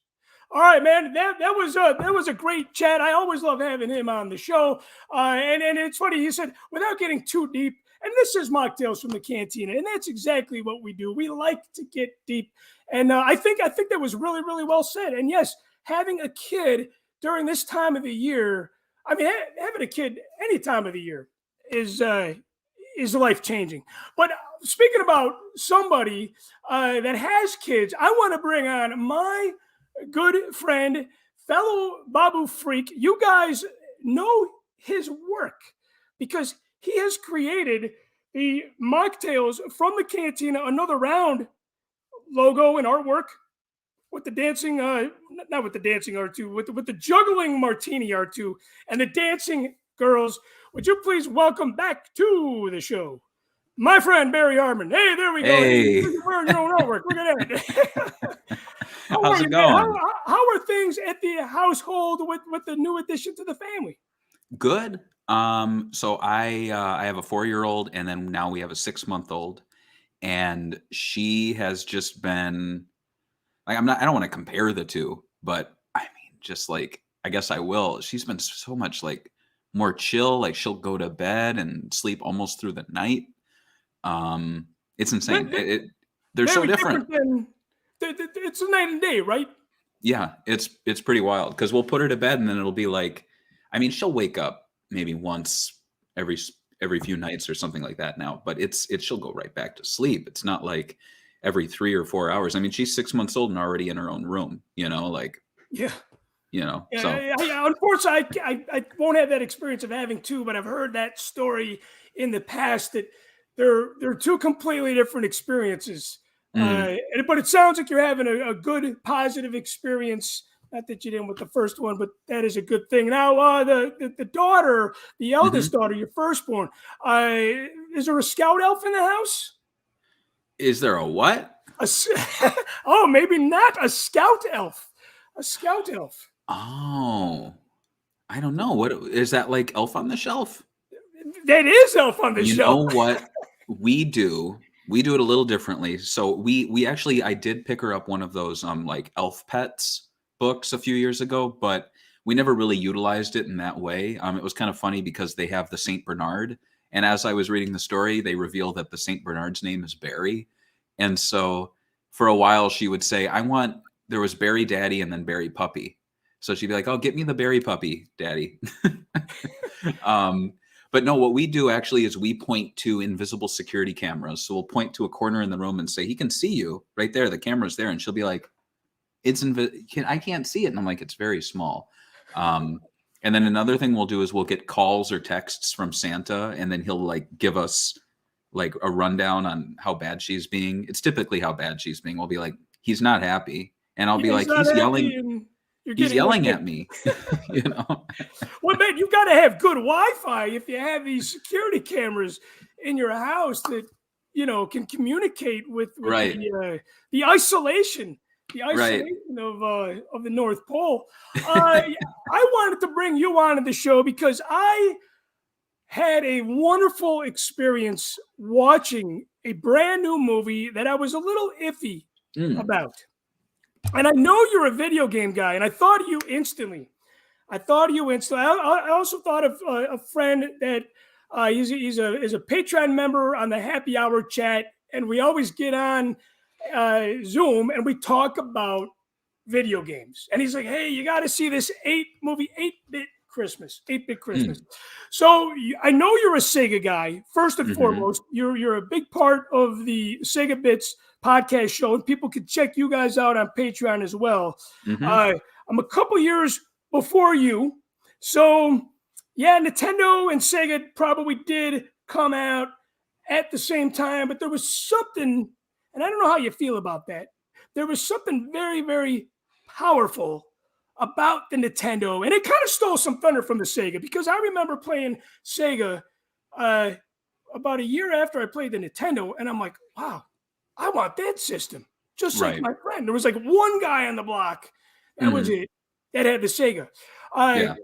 A: All right, man. That was a great chat. I always love having him on the show. And it's funny. He said, without getting too deep, and this is Mocktails from the Cantina, and that's exactly what we do. We like to get deep, and I think that was really, really well said. And yes, having a kid during this time of the year, I mean, having a kid any time of the year is life changing. But speaking about somebody that has kids, I want to bring on my good friend, fellow Babu freak. You guys know his work because he has created the mocktails from the Cantina, another round logo and artwork with the dancing, not with the dancing R2, with the juggling martini R2 and the dancing girls. Would you please welcome back to the show my friend Barry Harmon? Hey, there we go.
D: Hey.
A: You're wearing your own artwork. Look at that.
D: How's it going?
A: How are things at the household with the new addition to the family?
D: Good. So I have a 4-year-old, and then now we have a 6-month-old, and she has just been like, I don't want to compare the two, but I mean, just like, I guess I will. She's been so much like more chill. Like she'll go to bed and sleep almost through the night. It's insane. They're so different.
A: It's a night and day, right?
D: Yeah, it's pretty wild because we'll put her to bed and then it'll be like, I mean, she'll wake up maybe once every few nights or something like that now, but she'll go right back to sleep. It's not like every 3 or 4 hours. I mean, she's 6 months old and already in her own room, like,
A: yeah.
D: So
A: Unfortunately, I won't have that experience of having two, but I've heard that story in the past that they're two completely different experiences. But it sounds like you're having a good, positive experience. Not that you didn't with the first one, but that is a good thing. Now, the daughter, the eldest daughter, your firstborn, is there a scout elf in the house?
D: Is there a what?
A: Oh, maybe not a scout elf. A scout elf.
D: Oh, I don't know. What is that, like Elf on the Shelf?
A: That is Elf on the Shelf.
D: You know what we do? We do it a little differently. So we actually, I did pick her up one of those like Elf Pets books a few years ago, but we never really utilized it in that way. It was kind of funny because they have the Saint Bernard, and as I was reading the story, they reveal that the Saint Bernard's name is Barry, and so for a while she would say, there was Barry Daddy and then Barry Puppy. So she'd be like, "Oh, get me the Barry Puppy, Daddy." But no, what we do actually is we point to invisible security cameras. So we'll point to a corner in the room and say, "He can see you right there. The camera's there." And she'll be like, I can't see it. And I'm like, "It's very small." And then another thing we'll do is we'll get calls or texts from Santa, and then he'll like give us like a rundown on how bad she's being. It's typically how bad she's being. We'll be like, "He's not happy." And I'll be like, "He's yelling. He's yelling at me."
A: Well, man, you got to have good Wi-Fi if you have these security cameras in your house that can communicate with
D: right.
A: the isolation of the North Pole. I wanted to bring you on to the show because I had a wonderful experience watching a brand new movie that I was a little iffy about. And I know you're a video game guy, and I thought of you instantly. I also thought of a friend that he's a Patreon member on the Happy Hour chat, and we always get on Zoom and we talk about video games. And he's like, "Hey, you got to see this 8-bit Christmas. So I know you're a Sega guy. First and foremost, you're a big part of the Sega Bits podcast show, and people can check you guys out on Patreon as well. I'm a couple years before you, so yeah, Nintendo and Sega probably did come out at the same time, but there was something, and I don't know how you feel about that. There was something very, very powerful about the Nintendo, and it kind of stole some thunder from the Sega, because I remember playing Sega about a year after I played the Nintendo, and I'm like, wow, I want that system, just like my friend. There was like one guy on the block, that was it, that had the Sega. Well,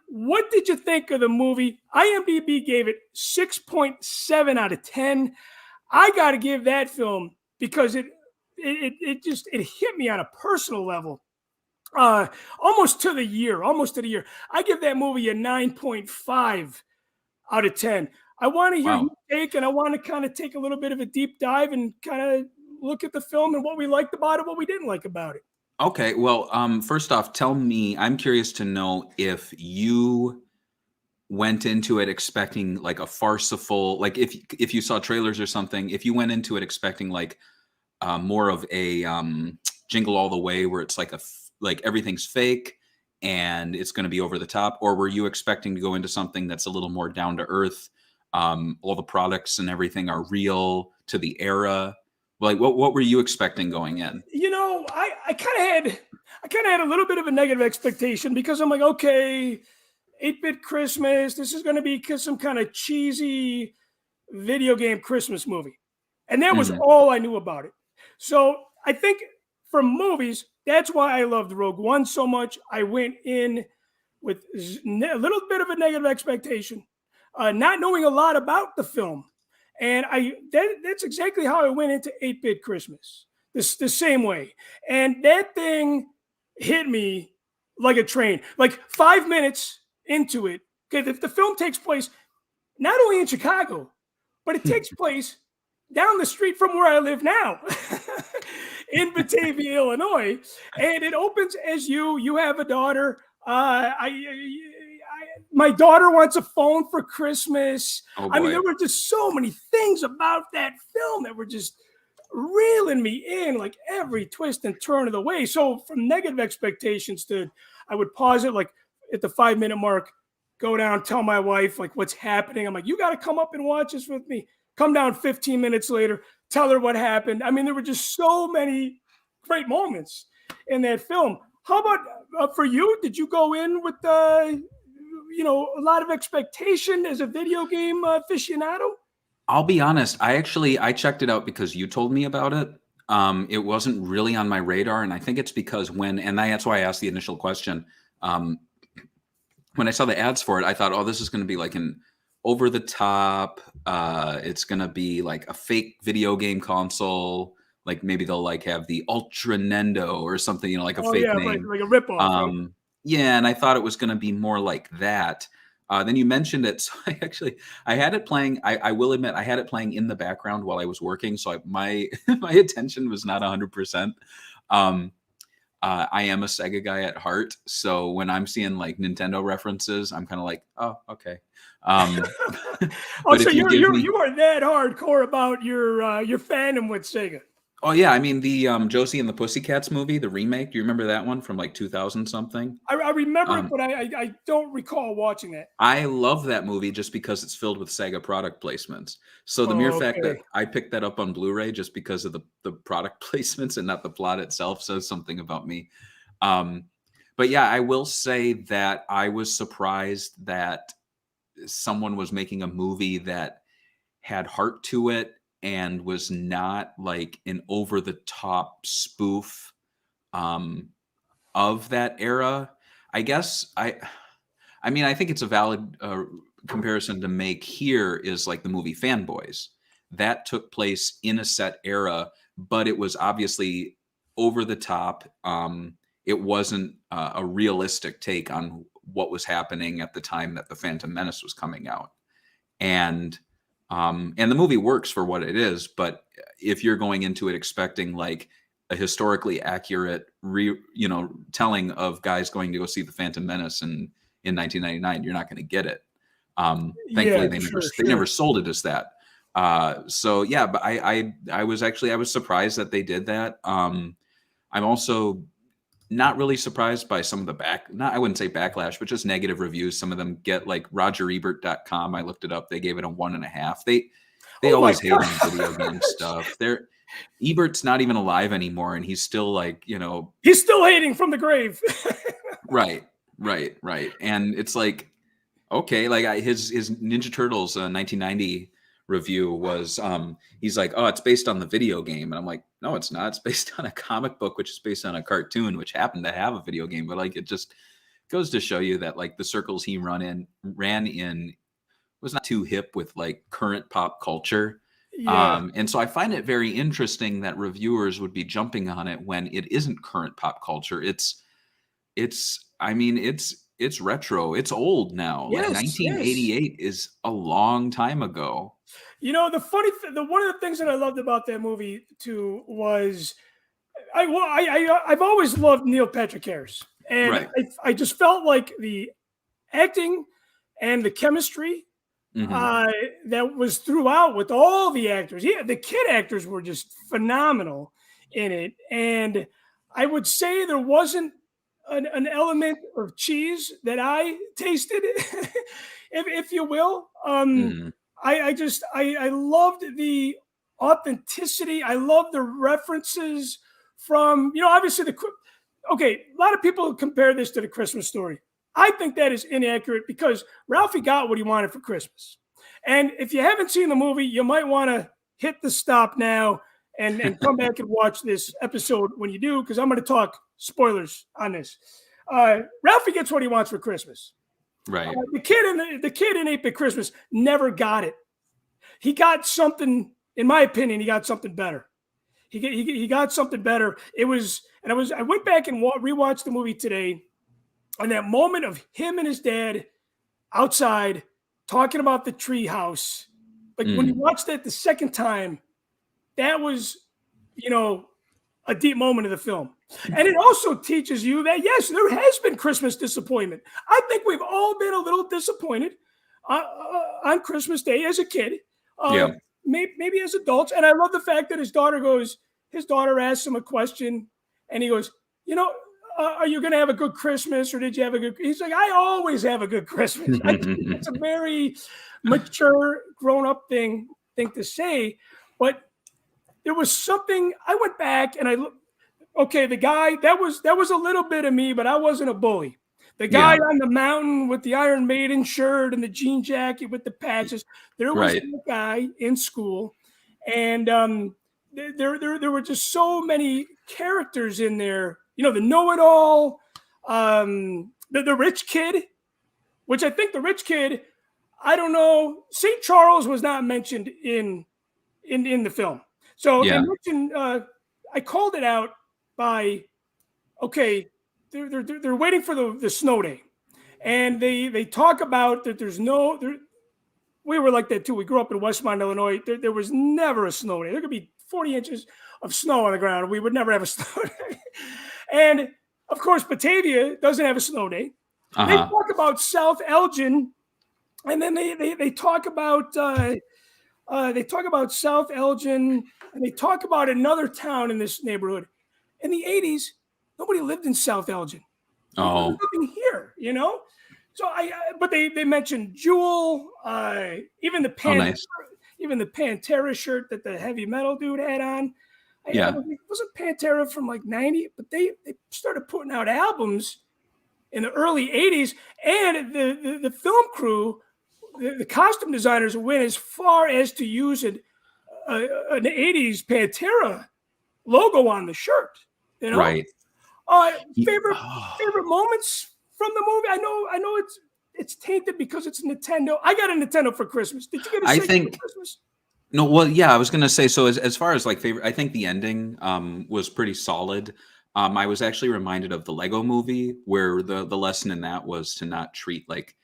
A: what did you think of the movie? IMDb gave it 6.7 out of 10. I got to give that film, because it hit me on a personal level, almost to the year. I give that movie a 9.5 out of 10. I want to hear your take, and I want to kind of take a little bit of a deep dive and kind of look at the film and what we liked about it, what we didn't like about it.
D: Okay, well, first off, tell me, I'm curious to know if you went into it expecting like a farcical, like if you saw trailers or something, if you went into it expecting like more of a Jingle All the Way, where it's like like everything's fake and it's going to be over the top, or were you expecting to go into something that's a little more down to earth? All the products and everything are real to the era. Like what were you expecting going in?
A: You know, I kind of had a little bit of a negative expectation because I'm like, okay, 8-bit Christmas, this is going to be some kind of cheesy video game Christmas movie. And that was all I knew about it. So I think for movies, that's why I loved Rogue One so much. I went in with a little bit of a negative expectation, not knowing a lot about the film. And that's exactly how I went into 8-bit Christmas, the same way. And that thing hit me like a train, like 5 minutes into it. Okay, the film takes place not only in Chicago, but it takes place down the street from where I live now in Batavia, Illinois. And it opens as you have a daughter. My daughter wants a phone for Christmas.
D: Oh,
A: I mean,
D: boy.
A: there were just so many things about that film that were just reeling me in, like every twist and turn of the way. So from negative expectations to, I would pause it like at the 5-minute mark, go down, tell my wife like what's happening. I'm like, you got to come up and watch this with me. Come down 15 minutes later, tell her what happened. I mean, there were just so many great moments in that film. How about for you? Did you go in with a lot of expectation as a video game aficionado?
D: I'll be honest. I checked it out because you told me about it. It wasn't really on my radar, and I think it's because that's why I asked the initial question. When I saw the ads for it, I thought, oh, this is going to be like an over the top. It's going to be like a fake video game console. Like maybe they'll like have the Ultra Nendo or something, like a fake name.
A: Like a ripoff. Right?
D: Yeah, and I thought it was going to be more like that. Then you mentioned it, so I had it playing. I will admit, I had it playing in the background while I was working, so my my attention was not 100%. I am a Sega guy at heart, so when I'm seeing like Nintendo references, I'm kind of like, oh, okay.
A: So you are that hardcore about your fandom with Sega.
D: Oh yeah, I mean the Josie and the Pussycats movie, the remake. Do you remember that one from like 2000 something?
A: I remember it, but I don't recall watching it.
D: I love that movie just because it's filled with Sega product placements. So the mere fact that I picked that up on Blu-ray just because of the product placements and not the plot itself says something about me. But yeah, I will say that I was surprised that someone was making a movie that had heart to it and was not like an over-the-top spoof of that era. I guess I mean, I think it's a valid comparison to make here is like the movie Fanboys. That took place in a set era, but it was obviously over the top. It wasn't a realistic take on what was happening at the time that the Phantom Menace was coming out. And the movie works for what it is, but if you're going into it expecting like a historically accurate, telling of guys going to go see the Phantom Menace in 1999, you're not going to get it. Thankfully, they never sold it as that. So yeah, but I was surprised that they did that. I'm also not really surprised by some of the I wouldn't say backlash, but just negative reviews. Some of them get like RogerEbert.com. I looked it up. They gave it a 1.5. They always hate on video game stuff. Ebert's not even alive anymore, and he's still like,
A: he's still hating from the grave.
D: Right. And it's like, okay, like his Ninja Turtles 1990 review was he's like, oh, it's based on the video game, and I'm like, no, it's not. It's based on a comic book, which is based on a cartoon, which happened to have a video game. But like, it just goes to show you that like the circles he ran in was not too hip with like current pop culture.
A: Yeah.
D: And so I find it very interesting that reviewers would be jumping on it when it isn't current pop culture. It's retro. It's old now.
A: Yes,
D: like 1988 is a long time ago.
A: The funny one of the things that I loved about that movie too was I've always loved Neil Patrick Harris, and
D: Right.
A: I just felt like the acting and the chemistry
D: Mhm.
A: that was throughout with all the actors. Yeah, the kid actors were just phenomenal in it. And I would say there wasn't an element of cheese that I tasted, if you will.
D: Mhm.
A: I loved the authenticity. I loved the references from, obviously okay, a lot of people compare this to the Christmas Story. I think that is inaccurate because Ralphie got what he wanted for Christmas. And if you haven't seen the movie, you might want to hit the stop now and come back and watch this episode when you do, because I'm going to talk spoilers on this. Ralphie gets what he wants for Christmas.
D: Right.
A: The kid in 8-Bit Christmas never got it. He got something, in my opinion, he got something better. He got something better. It was, and I went back and rewatched the movie today, and that moment of him and his dad outside talking about the tree house, like when you watched that the second time, that was, a deep moment of the film. And it also teaches you that, yes, there has been Christmas disappointment. I think we've all been a little disappointed on Christmas Day as a kid,
D: Yeah.
A: maybe as adults. And I love the fact that his daughter asks him a question, and he goes, are you going to have a good Christmas, or did you have a good? He's like, I always have a good Christmas. I think it's a very mature, grown-up thing to say. But there was something. I went back and the guy that was a little bit of me, but I wasn't a bully. The guy on the mountain with the Iron Maiden shirt and the jean jacket with the patches. There was
D: Right.
A: a guy in school, and there were just so many characters in there. The know-it-all, the rich kid, which I think the rich kid, I don't know. St. Charles was not mentioned in the film. So they
D: Yeah.
A: mentioned, I called it out by, okay, they're waiting for the snow day, and they talk about that we were like that too. We grew up in Westmont, Illinois. There was never a snow day. There could be 40 inches of snow on the ground. We would never have a snow day. And of course, Batavia doesn't have a snow day. They talk about South Elgin, and then they talk about South Elgin, and they talk about another town in this neighborhood. In the 80s, nobody lived in South Elgin.
D: Oh.
A: Living here, So but they mentioned Jewel, even the
D: Nice.
A: even the Pantera shirt that the heavy metal dude had on.
D: Yeah.
A: It wasn't Pantera from like 90, but they started putting out albums in the early 80s, and the film crew, the costume designers went as far as to use an 80s Pantera logo on the shirt.
D: Right.
A: Favorite moments from the movie. I know it's tainted because it's Nintendo. I got a Nintendo for Christmas. Did you get a Sega for Christmas?
D: No, well, yeah, I was gonna say, so as far as like favorite, I think the ending was pretty solid. I was actually reminded of the Lego movie, where the lesson in that was to not treat like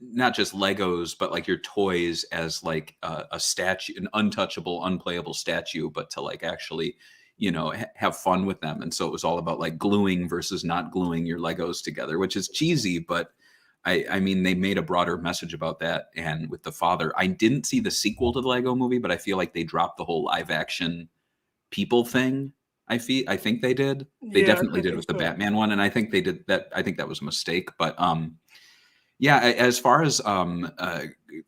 D: not just Legos, but like your toys as like a statue, an untouchable, unplayable statue, but to like actually, have fun with them. And so it was all about like gluing versus not gluing your Legos together, which is cheesy, but I mean, they made a broader message about that. And with the father, I didn't see the sequel to the Lego movie, but I feel like they dropped the whole live action people thing. I think they did. They definitely did with the Batman one. And I think they did that. I think that was a mistake, but yeah, as far as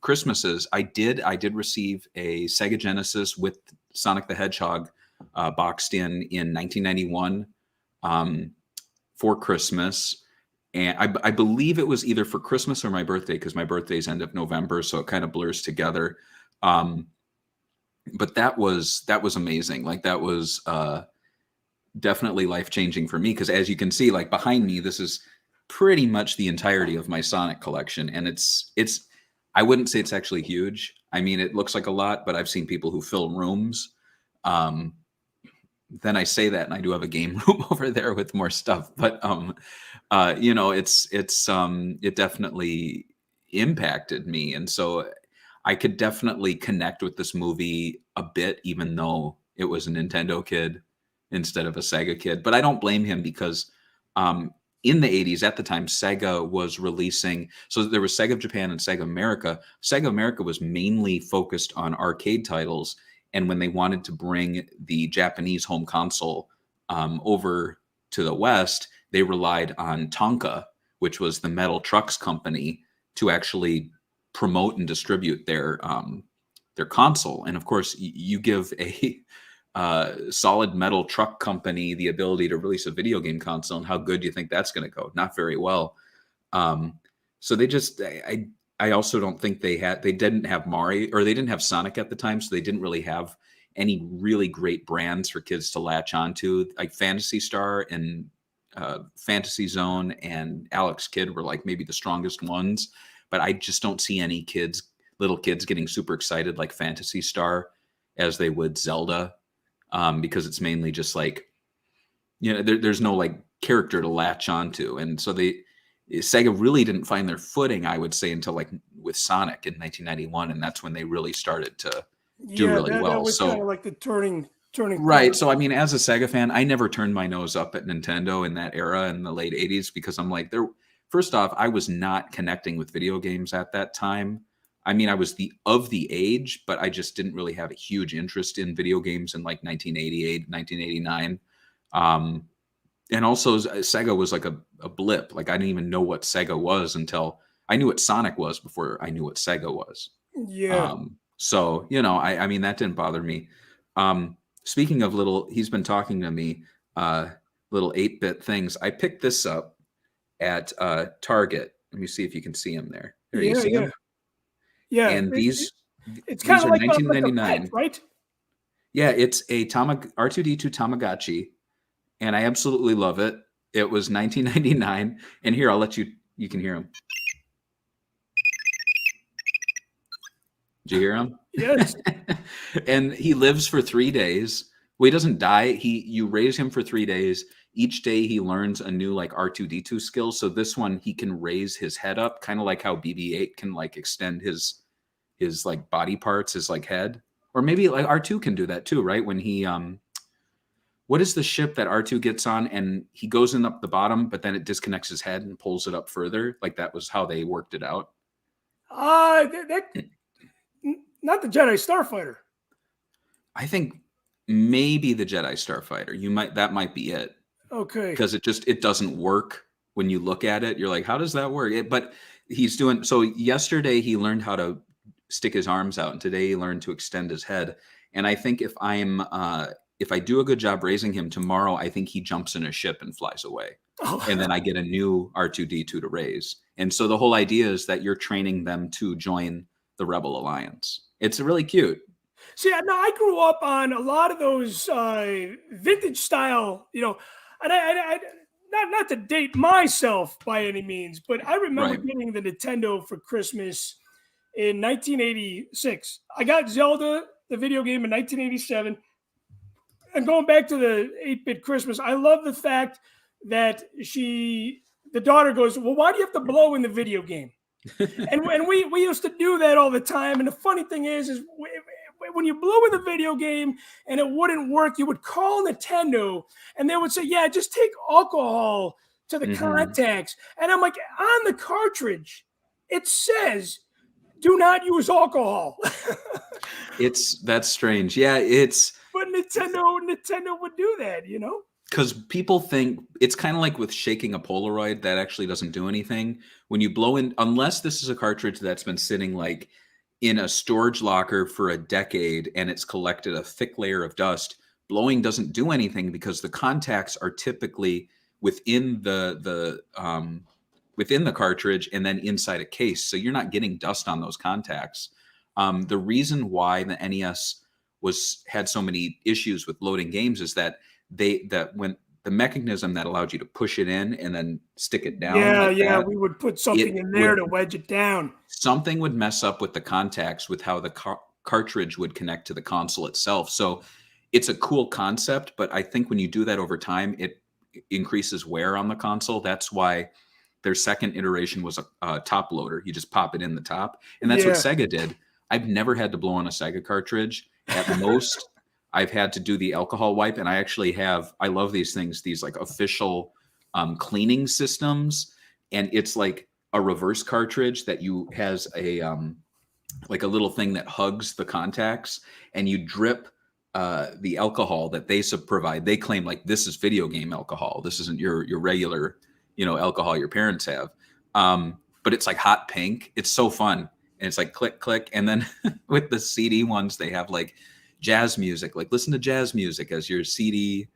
D: Christmases, I did receive a Sega Genesis with Sonic the Hedgehog boxed in 1991 for Christmas. And I believe it was either for Christmas or my birthday, because my birthday's end of November, so it kind of blurs together. But that was amazing. Like that was definitely life-changing for me, because as you can see, like behind me, this is pretty much the entirety of my Sonic collection. And it's I wouldn't say it's actually huge. I mean, it looks like a lot, but I've seen people who fill rooms. Then I say that, and I do have a game room over there with more stuff. But it definitely impacted me, and so I could definitely connect with this movie a bit, even though it was a Nintendo kid instead of a Sega kid. But I don't blame him, because in the 80s, at the time, Sega was releasing, so there was Sega of Japan and Sega America. Sega America was mainly focused on arcade titles. And when they wanted to bring the Japanese home console over to the West, they relied on Tonka, which was the metal trucks company, to actually promote and distribute their console. And of course, you give a solid metal truck company the ability to release a video game console, and how good do you think that's going to go? Not very well. So they just, I also don't think they didn't have Mario, or they didn't have Sonic at the time, so they didn't really have any really great brands for kids to latch onto. Like Phantasy Star and Fantasy Zone and Alex Kidd were like maybe the strongest ones, but I just don't see any little kids getting super excited like Phantasy Star as they would Zelda, because it's mainly just like, there's no like character to latch onto. And so Sega really didn't find their footing, I would say, until like with Sonic in 1991, and that's when they really started to do really well.
A: That was kind of like the turning
D: right.
A: point.
D: So I mean, as a Sega fan, I never turned my nose up at Nintendo in that era in the late 80s, because I'm like, first off, I was not connecting with video games at that time. I mean, I was of the age, but I just didn't really have a huge interest in video games in like 1988, 1989. And also Sega was like a blip. Like I didn't even know what Sega was until I knew what Sonic was before I knew what Sega was.
A: Yeah.
D: So, I mean, that didn't bother me. Speaking of he's been talking to me, little 8-bit things. I picked this up at Target. Let me see if you can see him there. There, you see him?
A: Yeah.
D: And
A: it's kind of like
D: 1999,
A: like a pet, right?
D: Yeah, it's a R2d2 Tamagotchi, and I absolutely love it. It was 1999, and here, I'll let you can hear him. Did you hear him?
A: Yes.
D: And he lives for 3 days. Well, he doesn't die. You raise him for 3 days. Each day he learns a new like R2D2 skill. So this one, he can raise his head up, kind of like how BB-8 can like extend his like body parts, his like head. Or maybe like R2 can do that too, right? When he what is the ship that R2 gets on and he goes in up the bottom, but then it disconnects his head and pulls it up further? Like that was how they worked it out.
A: Not the Jedi Starfighter.
D: I think maybe the Jedi Starfighter. That might be it.
A: Okay.
D: Because it doesn't work when you look at it. You're like, how does that work? But he's doing, so yesterday he learned how to stick his arms out, and today he learned to extend his head. And I think if I do a good job raising him tomorrow, I think he jumps in a ship and flies away. Oh. And then I get a new R2D2 to raise. And so the whole idea is that you're training them to join the Rebel Alliance. It's really cute.
A: See, now I grew up on a lot of those vintage style, and I not to date myself by any means, but I remember getting the Nintendo for Christmas in 1986. I got Zelda, the video game, in 1987. And going back to the 8-bit Christmas, I love the fact that the daughter goes, well, why do you have to blow in the video game? and we used to do that all the time. And the funny thing is when you blew in the video game and it wouldn't work, you would call Nintendo and they would say, yeah, just take alcohol to the contacts. And I'm like, on the cartridge, it says, do not use alcohol.
D: That's strange. Yeah,
A: but Nintendo would do that,
D: Because people think it's kind of like with shaking a Polaroid, that actually doesn't do anything. When you blow in, unless this is a cartridge that's been sitting like in a storage locker for a decade and it's collected a thick layer of dust, blowing doesn't do anything because the contacts are typically within the cartridge and then inside a case. So you're not getting dust on those contacts. The reason why the NES had so many issues with loading games is that when the mechanism that allowed you to push it in and then stick it down.
A: We would put something in there to wedge it down. Something
D: would mess up with the contacts with how the cartridge would connect to the console itself. So it's a cool concept, but I think when you do that over time, it increases wear on the console. That's why their second iteration was a top loader. You just pop it in the top. And that's what Sega did. I've never had to blow on a Sega cartridge. At most, I've had to do the alcohol wipe, and I actually I love these things, these like official cleaning systems, and it's like a reverse cartridge that has a like a little thing that hugs the contacts, and you drip the alcohol that they provide. They claim like this is video game alcohol. This isn't your regular, alcohol your parents have. But it's like hot pink. It's so fun. And it's like click, click. And then with the CD ones, they have like jazz music, like listen to jazz music as your CD.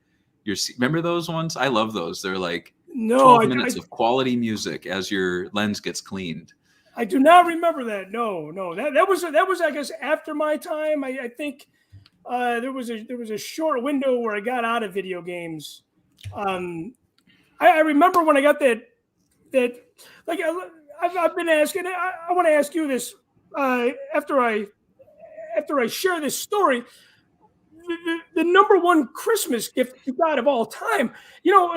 D: Remember those ones? I love those. They're like 12 minutes of quality music as your lens gets cleaned.
A: I do not remember that. No. That was I guess after my time. I think there was a short window where I got out of video games. I remember when I got that like I've been asking. I want to ask you this after I share this story. The number one Christmas gift you got of all time,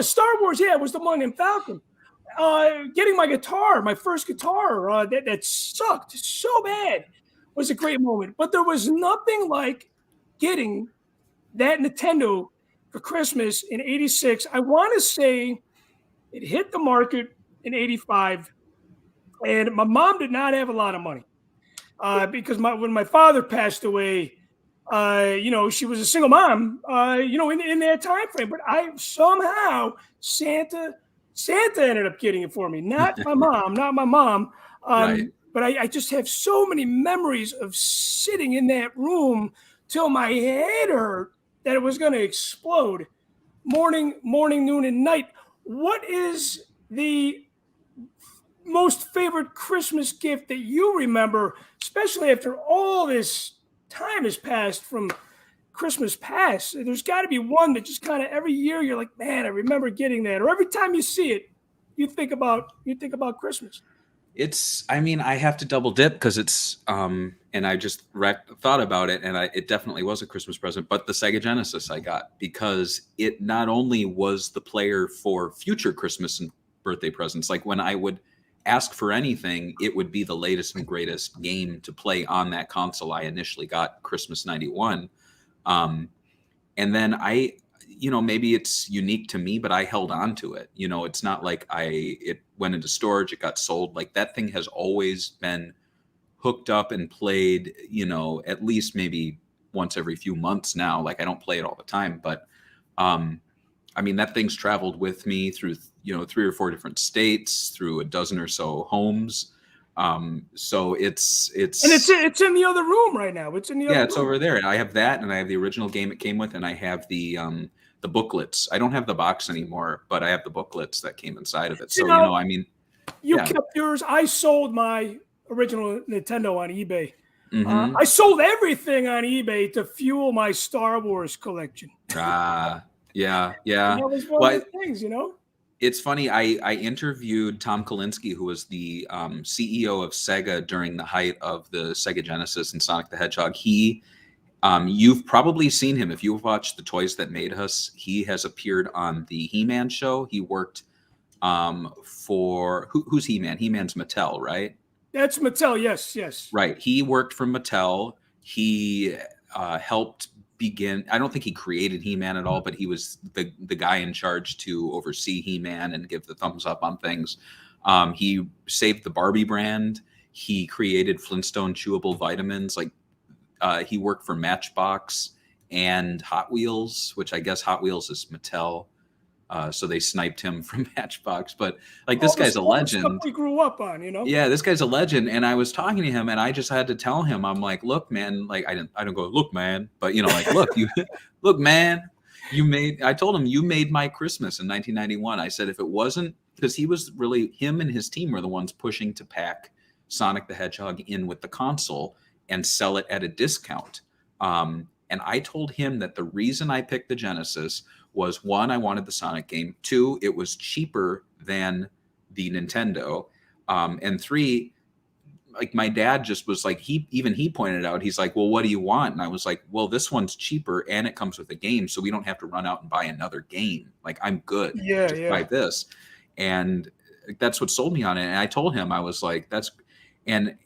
A: Star Wars. Yeah, it was the Millennium Falcon. Getting my first guitar that sucked so bad was a great moment. But there was nothing like getting that Nintendo for Christmas in '86. I want to say it hit the market in '85, and my mom did not have a lot of money because when my father passed away, she was a single mom, in that time frame. But I somehow Santa ended up getting it for me, not my mom.
D: Right.
A: But I just have so many memories of sitting in that room till my head hurt that it was going to explode. Morning, noon, and night. What is the most favorite Christmas gift that you remember, especially after all this time has passed from Christmas past? There's got to be one that just kind of every year you're like, man, I remember getting that, or every time you see it, you think about Christmas.
D: I have to double dip because it's and I just thought about it, and it definitely was a Christmas present, but the Sega Genesis I got, because it not only was the player for future Christmas and birthday presents, like when I would ask for anything, it would be the latest and greatest game to play on that console I initially got Christmas '91. And then maybe it's unique to me, but I held on to it. It's not like it went into storage, it got sold. Like that thing has always been hooked up and played, at least maybe once every few months now. Like I don't play it all the time, but that thing's traveled with me through, 3 or 4 different states, through a dozen or so homes. So it's
A: in the other room right now. It's in the other room.
D: It's over there. And I have that, and I have the original game it came with, and I have the booklets. I don't have the box anymore, but I have the booklets that came inside of it. So
A: you kept yours. I sold my original Nintendo on eBay.
D: Mm-hmm.
A: I sold everything on eBay to fuel my Star Wars collection.
D: Yeah.
A: That was one of the things,
D: It's funny. I interviewed Tom Kalinske, who was the CEO of Sega during the height of the Sega Genesis and Sonic the Hedgehog. You've probably seen him if you've watched The Toys That Made Us. He has appeared on the He-Man show. He worked for who's He-Man? He-Man's Mattel, right?
A: That's Mattel. Yes.
D: Right. He worked for Mattel. He helped begin. I don't think he created He-Man at all, but he was the guy in charge to oversee He-Man and give the thumbs up on things. He saved the Barbie brand. He created Flintstone chewable vitamins. Like he worked for Matchbox and Hot Wheels, which I guess Hot Wheels is Mattel. So they sniped him from Matchbox, but like this guy's a legend.
A: Stuff we grew up on,
D: Yeah, this guy's a legend. And I was talking to him, and I just had to tell him, I'm like, look, man, like I don't go, look, man, but like, look, man, I told him you made my Christmas in 1991. I said, if it wasn't, because him and his team were the ones pushing to pack Sonic the Hedgehog in with the console and sell it at a discount. And I told him that the reason I picked the Genesis was, 1, I wanted the Sonic game. 2, it was cheaper than the Nintendo. And 3, like my dad just was like, he pointed out, he's like, well, what do you want? And I was like, well, this one's cheaper and it comes with a game, so we don't have to run out and buy another game. Like I'm good. Just buy this. And that's what sold me on it. And I told him, I was like, and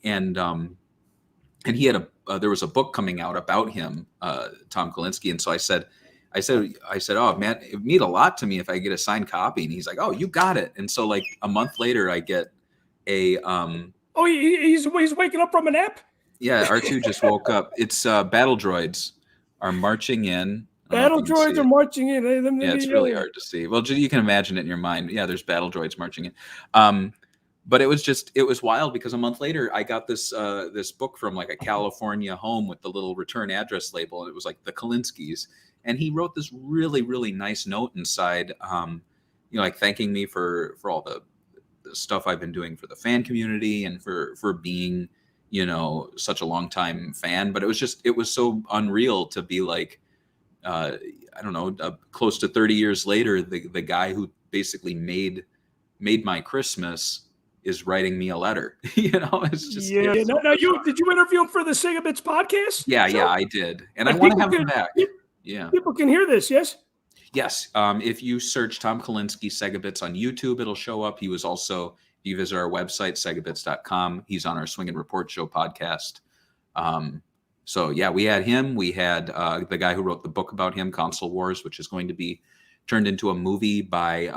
D: he had there was a book coming out about him, Tom Kalinske. And so I said, I said, oh man, it would mean a lot to me if I get a signed copy. And he's like, oh, you got it. And so like a month later, I get a
A: Oh, he's waking up from a nap.
D: Yeah, R2 just woke up. It's battle droids are marching in.
A: Battle droids are marching in.
D: Yeah, it's really hard to see. Well, you can imagine it in your mind. Yeah, there's battle droids marching in. But it was wild because a month later I got this this book from like a California home with the little return address label, and it was like the Kalinskis, and he wrote this really, really nice note inside, like thanking me for all the stuff I've been doing for the fan community and for being, such a long time fan. But it was so unreal to be like, I don't know, close to 30 years later, the guy who basically made my Christmas is writing me a letter. It's just
A: Now did you interview him for the Sega Bits podcast?
D: Yeah, I did, and I want to have him back. Yeah,
A: people can hear this. Yes.
D: If you search Tom Kalinske Sega Bits on YouTube, it'll show up. He was also, if you visit our website segabits.com, he's on our Swing and Report Show podcast. So yeah, we had him. We had the guy who wrote the book about him, Console Wars, which is going to be turned into a movie by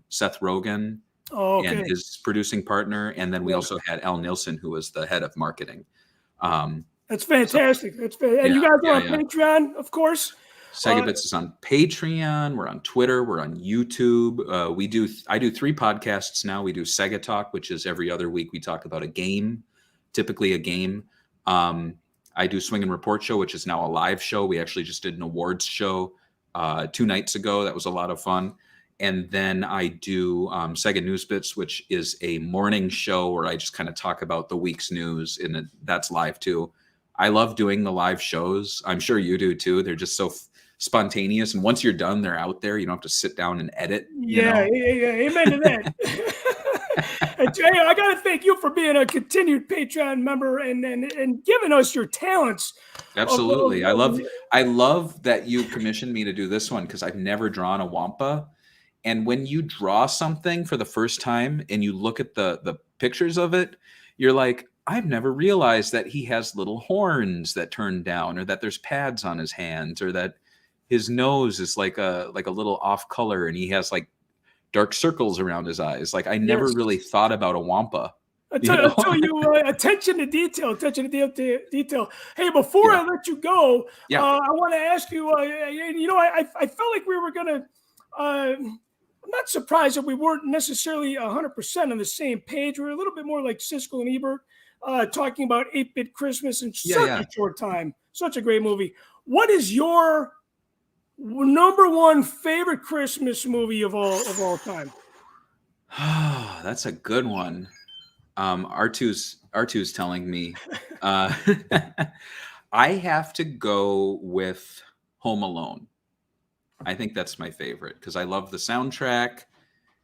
D: Seth Rogen and his producing partner. And then we also had Al Nilsson, who was the head of marketing.
A: That's fantastic. And you guys are on Patreon, of course.
D: Sega Bits is on Patreon. We're on Twitter. We're on YouTube. I do 3 podcasts now. We do Sega Talk, which is every other week. We talk about a game, typically a game. I do Swing and Report Show, which is now a live show. We actually just did an awards show 2 nights ago. That was a lot of fun. And then I do Sega News Bits, which is a morning show where I just kind of talk about the week's news, and that's live too. I love doing the live shows. I'm sure you do too. They're just so spontaneous, and once you're done, they're out there. You don't have to sit down and edit.
A: Yeah, amen to that. And Jay, I got to thank you for being a continued Patreon member and giving us your talents.
D: Absolutely. I love that you commissioned me to do this one because I've never drawn a Wampa. And when you draw something for the first time and you look at the pictures of it, you're like, I've never realized that he has little horns that turn down, or that there's pads on his hands, or that his nose is like a little off color and he has like dark circles around his eyes. Like I never really thought about a Wampa.
A: I'll tell you, attention to detail. Hey, before I let you go, I want to ask you, I felt like we were going to, I'm not surprised that we weren't necessarily 100% on the same page. We're a little bit more like Siskel and Ebert, talking about 8-Bit Christmas in such a short time. Such a great movie. What is your number one favorite Christmas movie of all time?
D: That's a good one. R2's telling me. I have to go with Home Alone. I think that's my favorite because I love the soundtrack.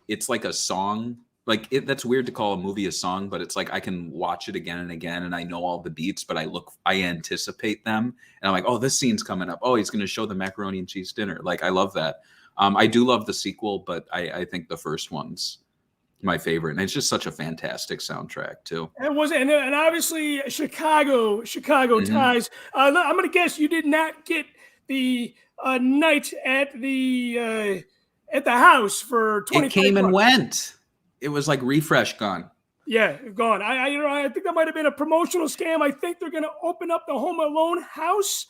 D: It's like a song. Like that's weird to call a movie a song, but it's like I can watch it again and again, and I know all the beats, but I anticipate them, and I'm like, oh, this scene's coming up. Oh, he's going to show the macaroni and cheese dinner. Like I love that. I do love the sequel, but I think the first one's my favorite, and it's just such a fantastic soundtrack too.
A: It was, and obviously Chicago ties. I'm going to guess you did not get the night at the house for 20.
D: It came and went. It was like refresh gone.
A: Yeah, gone. I think that might have been a promotional scam. I think they're going to open up the Home Alone house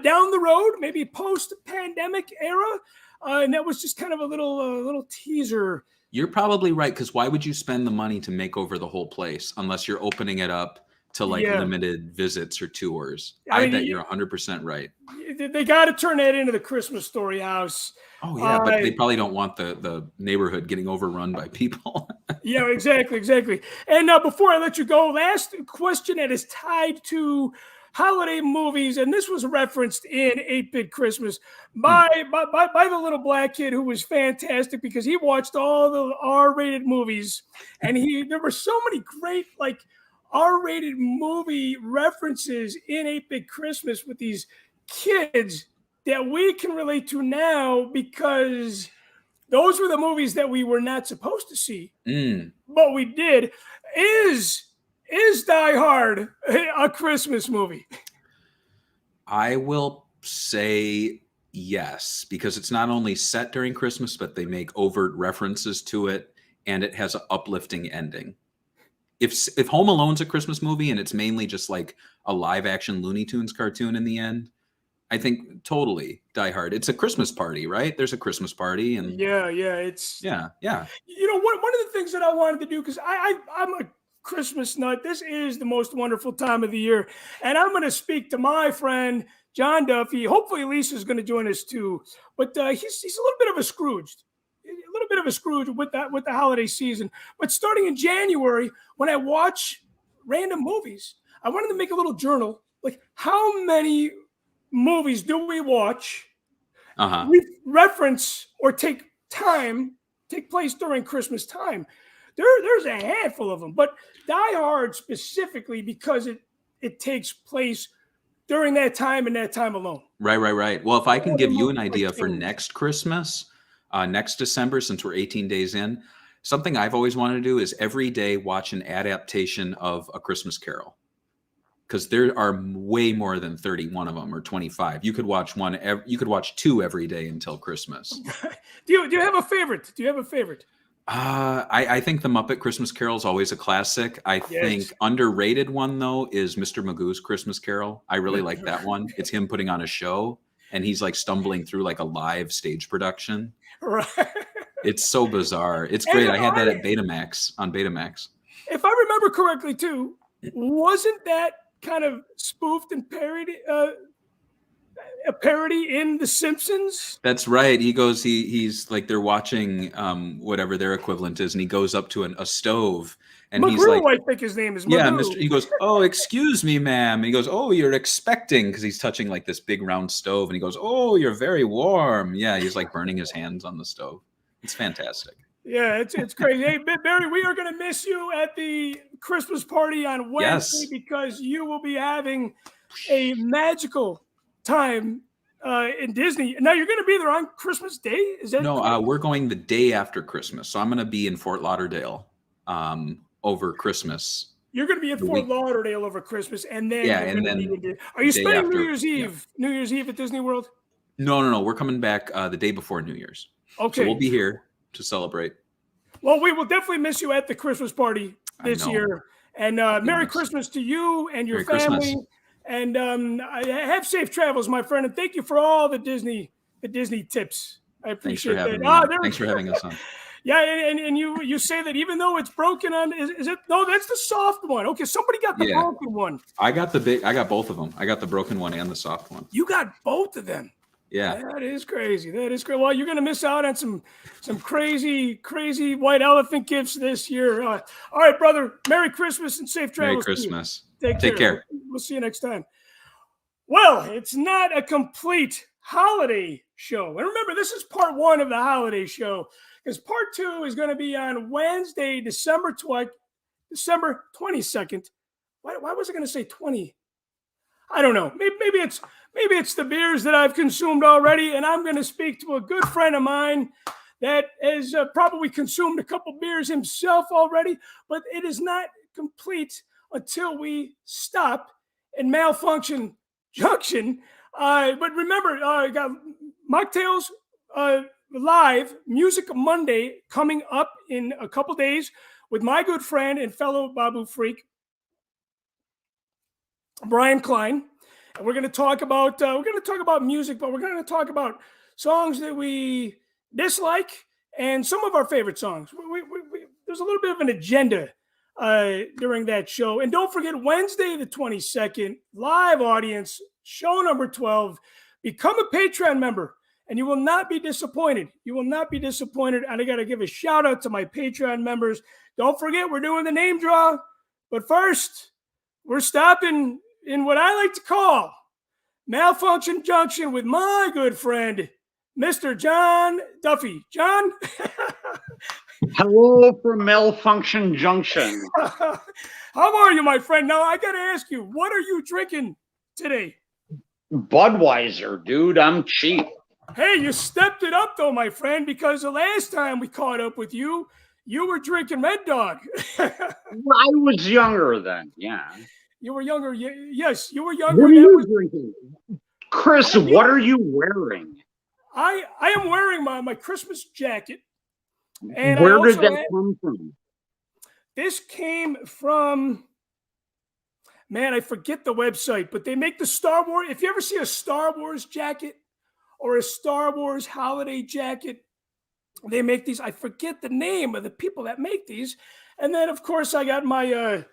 A: down the road, maybe post-pandemic era, and that was just kind of a little teaser.
D: You're probably right, because why would you spend the money to make over the whole place unless you're opening it up to like limited visits or tours? I bet you're 100% right.
A: They got to turn that into the Christmas Story house.
D: Oh yeah, but they probably don't want the neighborhood getting overrun by people.
A: Yeah, exactly. And before I let you go, last question that is tied to holiday movies, and this was referenced in 8-Bit Christmas by the little black kid who was fantastic because he watched all the R-rated movies, and there were so many great like R-rated movie references in 8-Bit Christmas with these kids that we can relate to now because those were the movies that we were not supposed to see, but we did. Is Die Hard a Christmas movie?
D: I will say Yes, because it's not only set during Christmas, but they make overt references to it, and it has an uplifting ending. If Home Alone's a Christmas movie and it's mainly just like a live action Looney Tunes cartoon in the end, I think totally Die Hard. It's a Christmas party, right? There's a Christmas party, and
A: Yeah, it's
D: yeah.
A: You know, one of the things that I wanted to do, because I'm a Christmas nut. This is the most wonderful time of the year, and I'm going to speak to my friend John Duffy. Hopefully, Lisa's going to join us too. But he's a little bit of a Scrooge, with the holiday season. But starting in January, when I watch random movies, I wanted to make a little journal. Like, how many movies do we watch? We reference or take place during Christmas time. There's a handful of them, but Die Hard specifically because it takes place during that time and that time alone.
D: Right. Well, if I can give you an idea for next Christmas, next December, since we're 18 days in, something I've always wanted to do is every day watch an adaptation of A Christmas Carol. Because there are way more than 31 of them or 25. You could watch you could watch 2 every day until Christmas.
A: Do you have a favorite?
D: I think The Muppet Christmas Carol is always a classic. I think underrated one though is Mr. Magoo's Christmas Carol. I really like that one. It's him putting on a show and he's like stumbling through like a live stage production.
A: Right.
D: It's so bizarre. It's great. I had that at Betamax, on Betamax.
A: If I remember correctly too, wasn't that kind of spoofed and parody a parody in The Simpsons?
D: That's right. He goes, he's like, they're watching whatever their equivalent is, and he goes up to a stove, and he's like,
A: I think his name is Magoo.
D: Yeah, Mr. He goes, oh, excuse me, ma'am. And he goes, oh, you're expecting, because he's touching like this big round stove, and he goes, oh, you're very warm. Yeah, he's like burning his hands on the stove. It's fantastic.
A: Yeah, it's crazy. Hey, Barry, we are going to miss you at the Christmas party on Wednesday because you will be having a magical time in Disney. Now, you're going to be there on Christmas Day? Is that
D: No, we're going the day after Christmas. So I'm going to be in Fort Lauderdale over Christmas.
A: You're going to be in Fort Lauderdale over Christmas, and then are you spending New Year's Eve? New Year's Eve at Disney World?
D: No. We're coming back the day before New Year's.
A: Okay,
D: so we'll be here to celebrate.
A: Well, we will definitely miss you at the Christmas party this year. And Merry Christmas to you and your family. Christmas. And have safe travels, my friend. And thank you for all the Disney tips. I appreciate that.
D: Thanks for having us on.
A: Yeah, and you say that even though it's broken on, is it? No, that's the soft one. Okay, somebody got the broken one.
D: I got both of them. I got the broken one and the soft one.
A: You got both of them.
D: Yeah,
A: that is crazy. Well, you're going to miss out on some crazy white elephant gifts this year. All right, brother. Merry Christmas and safe travels.
D: Merry Christmas.
A: Take care. We'll see you next time. Well, it's not a complete holiday show. And remember, this is part 1 of the holiday show, because part 2 is going to be on Wednesday, December 22nd. Why was I going to say 20? I don't know. Maybe it's the beers that I've consumed already, and I'm going to speak to a good friend of mine that has probably consumed a couple beers himself already, but it is not complete until we stop in Malfunction Junction. But remember, I got MACHTAILS live Music Monday coming up in a couple days with my good friend and fellow Babu freak, Brian Klein. And we're going to talk about music, but we're going to talk about songs that we dislike and some of our favorite songs. There's a little bit of an agenda during that show. And don't forget, Wednesday the 22nd, live audience, show number 12. Become a Patreon member, and you will not be disappointed. And I got to give a shout out to my Patreon members. Don't forget, we're doing the name draw. But first, we're stopping in what I like to call Malfunction Junction with my good friend, Mr. John Duffy. John?
E: Hello from Malfunction Junction.
A: How are you, my friend? Now, I got to ask you, what are you drinking today?
E: Budweiser, dude. I'm cheap.
A: Hey, you stepped it up, though, my friend, because the last time we caught up with you, you were drinking Red Dog.
E: I was younger then, yeah.
A: You were younger. Yes, you were younger.
E: What are you drinking? Chris, what are you wearing?
A: I am wearing my Christmas jacket, and
E: Where
A: I
E: did
A: also
E: that come from?
A: this came from, man, I forget the website, but they make the Star Wars. If you ever see a Star Wars jacket or a Star Wars holiday jacket, they make these. I forget the name of the people that make these. And then, of course, I got my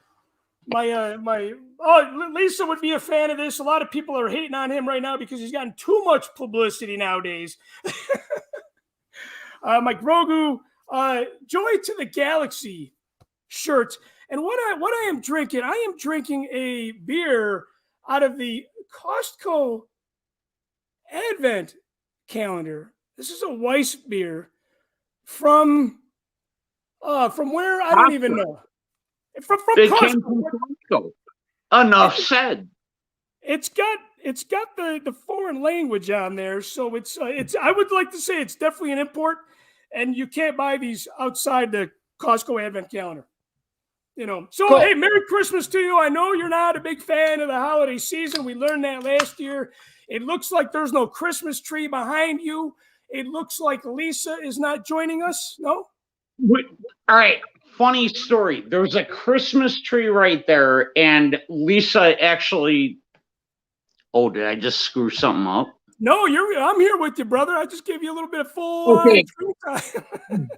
A: oh, Lisa would be a fan of this. A lot of people are hating on him right now because he's gotten too much publicity nowadays. My Grogu Joy to the Galaxy shirt. And what I am drinking, I am drinking a beer out of the Costco Advent calendar. This is a Weiss beer from where I don't even know. From
E: They
A: Costco.
E: came from Costco. Enough said.
A: It's got the foreign language on there, so it's I would like to say it's definitely an import, and you can't buy these outside the Costco Advent calendar. You know, so
E: Cool.
A: Hey, Merry Christmas to you. I know you're not a big fan of the holiday season. We learned that last year. It looks like there's no Christmas tree behind you. It looks like Lisa is not joining us. No?
E: All right. Funny story. There's a Christmas tree right there, and Lisa actually. Oh, did I just screw something up?
A: No, I'm here with you, brother. I just gave you a little bit of full
E: Okay.
A: screen time.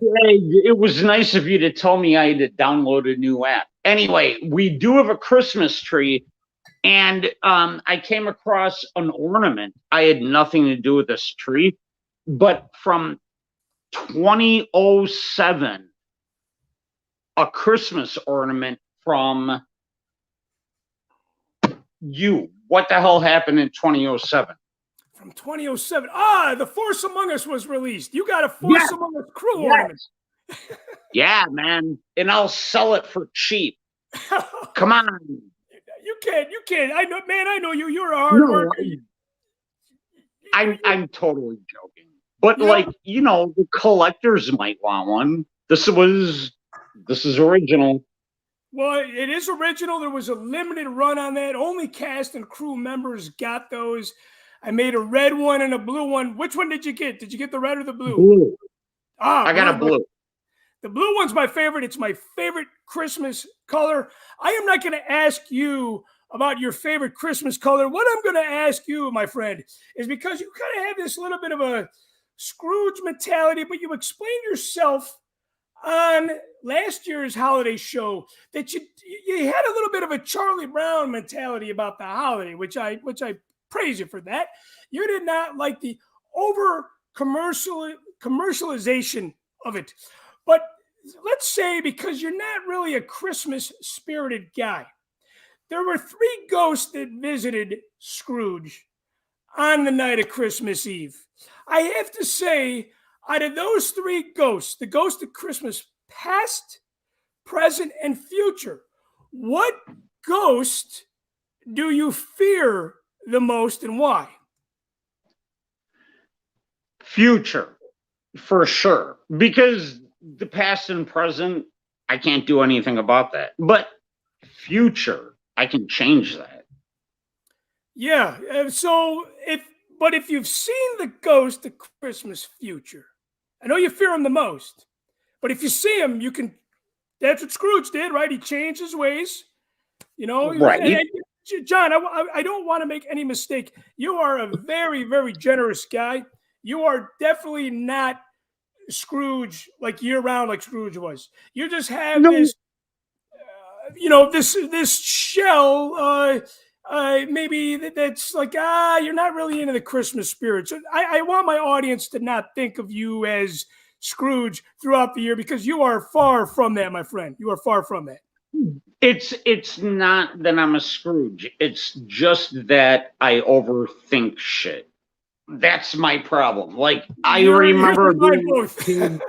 E: It was nice of you to tell me I had to download a new app. Anyway, we do have a Christmas tree, and I came across an ornament. I had nothing to do with this tree, but from 2007, a Christmas ornament from you. What the hell happened in 2007?
A: From 2007. The Force Among Us was released. You got a Force Among Us crew ornament.
E: Yeah, man. And I'll sell it for cheap. Come on.
A: You can't. I know, man, I know you. You're a hard worker.
E: I'm totally joking. But
A: Yeah.
E: the collectors might want one. This is original.
A: Well, it is original. There was a limited run on that. Only cast and crew members got those. I made a red one and a blue one. Which one did you get? Did you get the red or the blue?
E: Blue.
A: I
E: I got a blue.
A: The blue one's my favorite. It's my favorite Christmas color. I am not going to ask you about your favorite Christmas color. What I'm going to ask you, my friend, is because you kind of have this little bit of a Scrooge mentality, but you explained yourself on last year's holiday show that you had a little bit of a Charlie Brown mentality about the holiday, which I praise you for that. You did not like the over commercialization of it. But let's say, because you're not really a Christmas spirited guy, there were 3 ghosts that visited Scrooge on the night of Christmas Eve. I have to say, out of those 3 ghosts, the ghost of Christmas past, present, and future, what ghost do you fear the most and why?
E: Future, for sure. Because the past and present, I can't do anything about that. But future, I can change that.
A: Yeah. But if you've seen the ghost of Christmas future, I know you fear him the most, but if you see him, you can. That's what Scrooge did, right? He changed his ways,
E: Right.
A: And John, I don't want to make any mistake. You are a very, very generous guy. You are definitely not Scrooge like year round like Scrooge was. You just have this, this shell. Maybe that's like, you're not really into the Christmas spirit. So I want my audience to not think of you as Scrooge throughout the year, because you are far from that, my friend. You are far from that.
E: It's not that I'm a Scrooge. It's just that I overthink shit. That's my problem. Like, I remember being,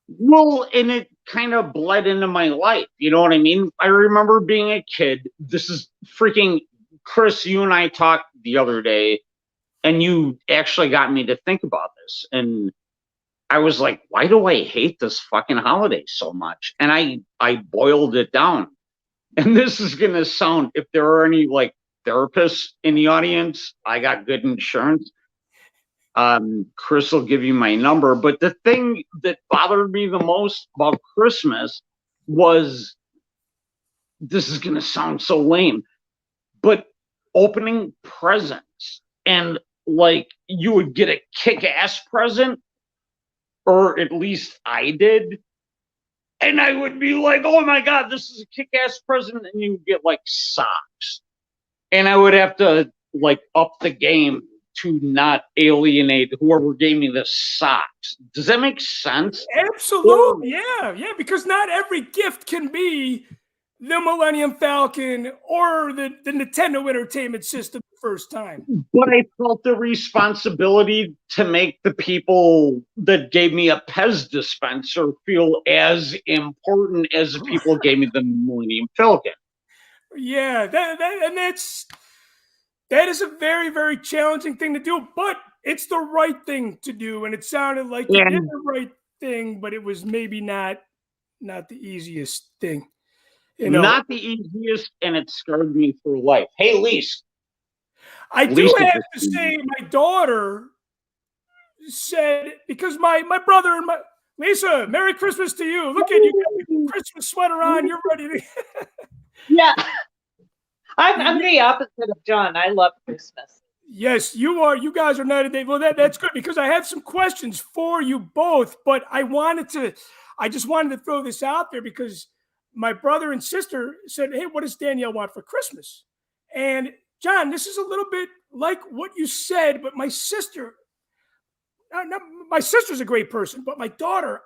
E: well, and it kind of bled into my life. You know what I mean? I remember being a kid. This is freaking Chris. You and I talked the other day, and you actually got me to think about this. And I was like, why do I hate this fucking holiday so much? And I boiled it down. And this is going to sound, if there are any like therapists in the audience, I got good insurance. Chris will give you my number. But the thing that bothered me the most about Christmas was, this is going to sound so lame, but opening presents. And like, you would get a kick-ass present, or at least I did. And I would be like, oh my God, this is a kick-ass present. And you get like socks. And I would have to like up the game to not alienate whoever gave me the socks. Does that make sense?
A: Absolutely. Yeah. Because not every gift can be the Millennium Falcon or the Nintendo Entertainment System the first time.
E: But I felt the responsibility to make the people that gave me a Pez dispenser feel as important as the people who gave me the Millennium Falcon.
A: Yeah, that is a very, very challenging thing to do, but it's the right thing to do. And it sounded like you did the right thing, but it was maybe not the easiest thing. You know,
E: not the easiest, and it scarred me for life. Hey, Lise.
A: I do have to say, my daughter said, because my brother and Lisa, Merry Christmas to you. Look at you, got your Christmas sweater on. You're ready to.
F: Yeah. I'm the opposite of John. I love Christmas.
A: Yes, you are. You guys are night and day. Well, that's good, because I have some questions for you both, but I just wanted to throw this out there because my brother and sister said, hey, what does Danielle want for Christmas? And John, this is a little bit like what you said, but my sister's a great person, but my daughter,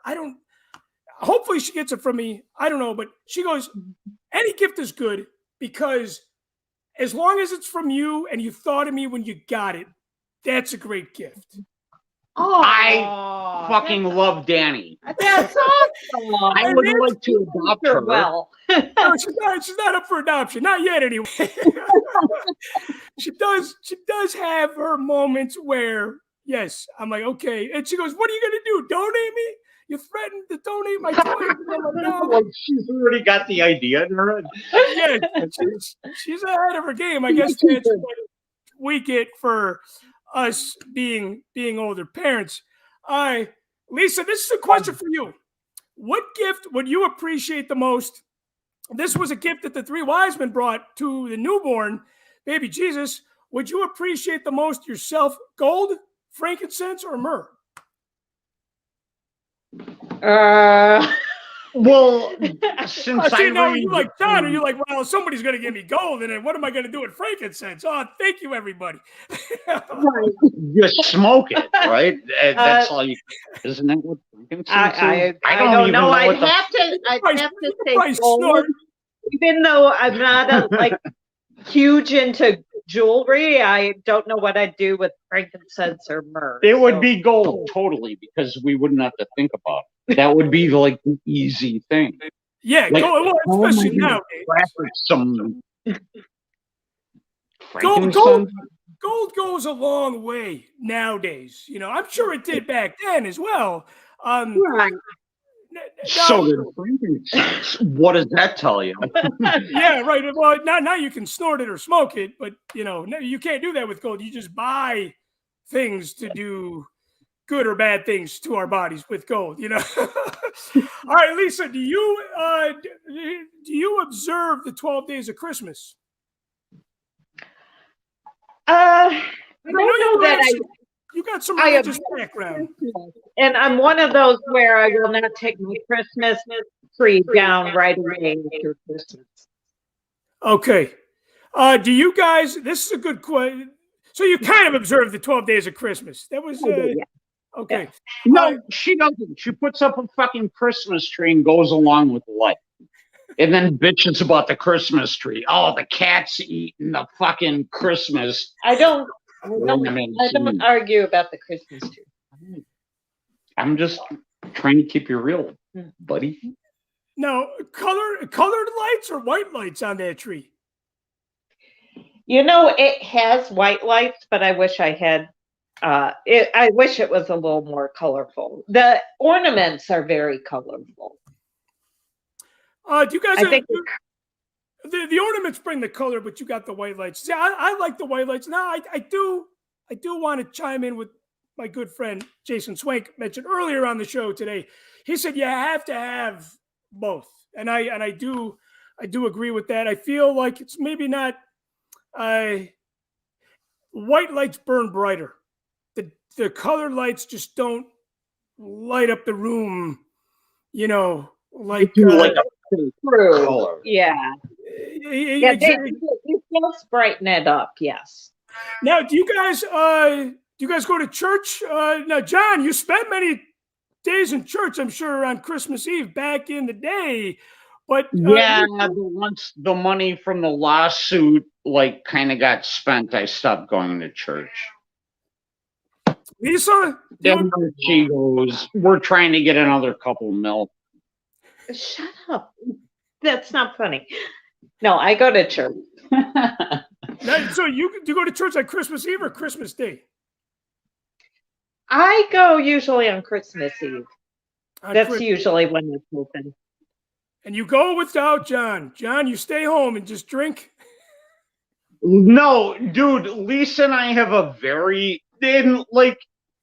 A: hopefully she gets it from me. I don't know, but she goes, any gift is good, because as long as it's from you and you thought of me when you got it, that's a great gift.
F: Oh,
E: I fucking love Danny.
F: That's awesome.
E: I would like to adopt her.
F: Well,
A: No, she's not up for adoption. Not yet, anyway. She does have her moments where, yes, I'm like, okay. And she goes, what are you going to do? Donate me? You threatened to donate my toys. I'm like, no.
E: Like, she's already got the idea in her head.
A: Yeah, she's ahead of her game. I guess that's what we get for us being older parents. Lisa, this is a question for you. What gift would you appreciate the most? This was a gift that the three wise men brought to the newborn baby Jesus. Would you appreciate the most yourself? Gold, frankincense, or myrrh?
E: Well, since
A: you like John, or you like, well, somebody's going to give me gold, and then what am I going to do with frankincense? Oh, thank you, everybody.
E: You smoke it, right? That's all you. Isn't that what frankincense is?
F: I don't know. I'd have to say gold. Even though I'm not huge into jewelry, I don't know what I'd do with frankincense or myrrh.
E: It would be gold, totally, because we wouldn't have to think about it. That would be like the easy thing.
A: Yeah,
E: like,
A: well, especially nowadays.
E: Some
A: gold goes a long way nowadays. You know, I'm sure it did back then as well.
E: So did frankincense. What does that tell you?
A: Yeah, right. Well, now you can snort it or smoke it, but you know, you can't do that with gold. You just buy things to do good or bad things to our bodies with gold, you know. All right, Lisa, do you observe the 12 days of Christmas?
F: I don't know that
A: you got some religious background.
F: And I'm one of those where I will not take my Christmas tree down right away after Christmas.
A: Okay. Do you guys, this is a good question. So you kind of observe the 12 days of Christmas. That was,
F: yeah.
A: Okay.
E: No, she doesn't. She puts up a fucking Christmas tree and goes along with life. And then bitches about the Christmas tree. Oh, the cat's eating the fucking Christmas.
F: I don't argue about the Christmas tree.
E: I'm just trying to keep you real, buddy.
A: No, colored lights or white lights on that tree?
F: You know, it has white lights, but I wish I had I wish it was a little more colorful. The ornaments are very colorful.
A: Do you guys? The ornaments bring the color, but you got the white lights. See, I like the white lights. Now, I do want to chime in with my good friend Jason Swank mentioned earlier on the show today. He said you have to have both, and I do agree with that. I feel like it's maybe not. White lights burn brighter. The colored lights just don't light up the room, you know, like
E: Like a
F: True.
E: color.
F: Yeah. Yeah, you just brighten it up, yes.
A: Now, do you guys go to church? Now, John, you spent many days in church, I'm sure, on Christmas Eve back in the day. But
E: yeah, once the money from the lawsuit like kind of got spent, I stopped going to church.
A: Lisa,
E: Then she goes, "We're trying to get another couple mil."
F: Shut up. That's not funny. No, I go to church.
A: now, so do you go to church on Christmas Eve or Christmas Day?
F: I go usually on Christmas Eve. That's
A: Christmas.
F: usually when it's open.
A: And you go without John. John, you stay home and just drink.
E: No, dude, Lisa and I have a very, like,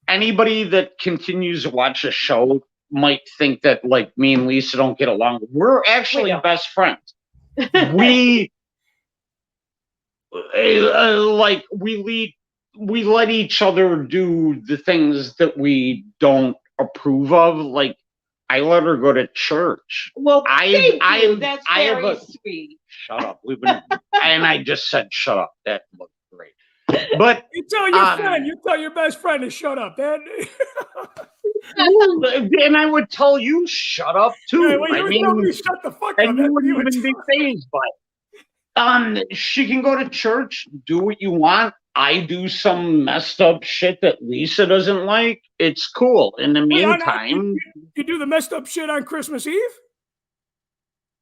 E: anybody that continues to watch the show might think that, like, me and Lisa don't get along. We're actually best friends. We, like, we let each other do the things that we don't approve of. Like, I let her go to church.
F: Well, that's
E: I have
F: very
E: a
F: sweet.
E: Shut up. And I just said shut up. That looked great. But
A: you tell your friend, you tell your best friend to shut up. And
E: I would tell you shut up too.
A: Yeah, well, you tell me shut the fuck up.
E: And you wouldn't even be fazed by it. She can go to church, do what you want. I do some messed up shit that Lisa doesn't like. It's cool. In the meantime,
A: you do the messed up shit on Christmas Eve?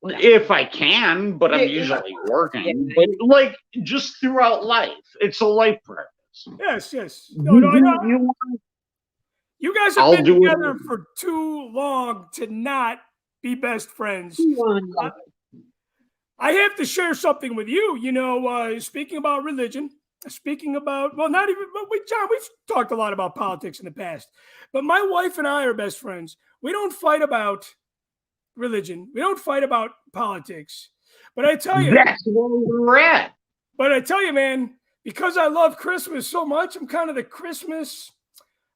E: If I can, but I'm usually working. But like just throughout life, it's a life purpose.
A: Yes. No, you guys have been together for too long to not be best friends. I have to share something with you. You know, speaking about religion. Speaking about, well, not even, but John, we've talked a lot about politics in the past, but my wife and I are best friends. We don't fight about religion. We don't fight about politics. But I tell you,
E: that's where we're at.
A: But I tell you, man, because I love Christmas so much, I'm kind of the Christmas.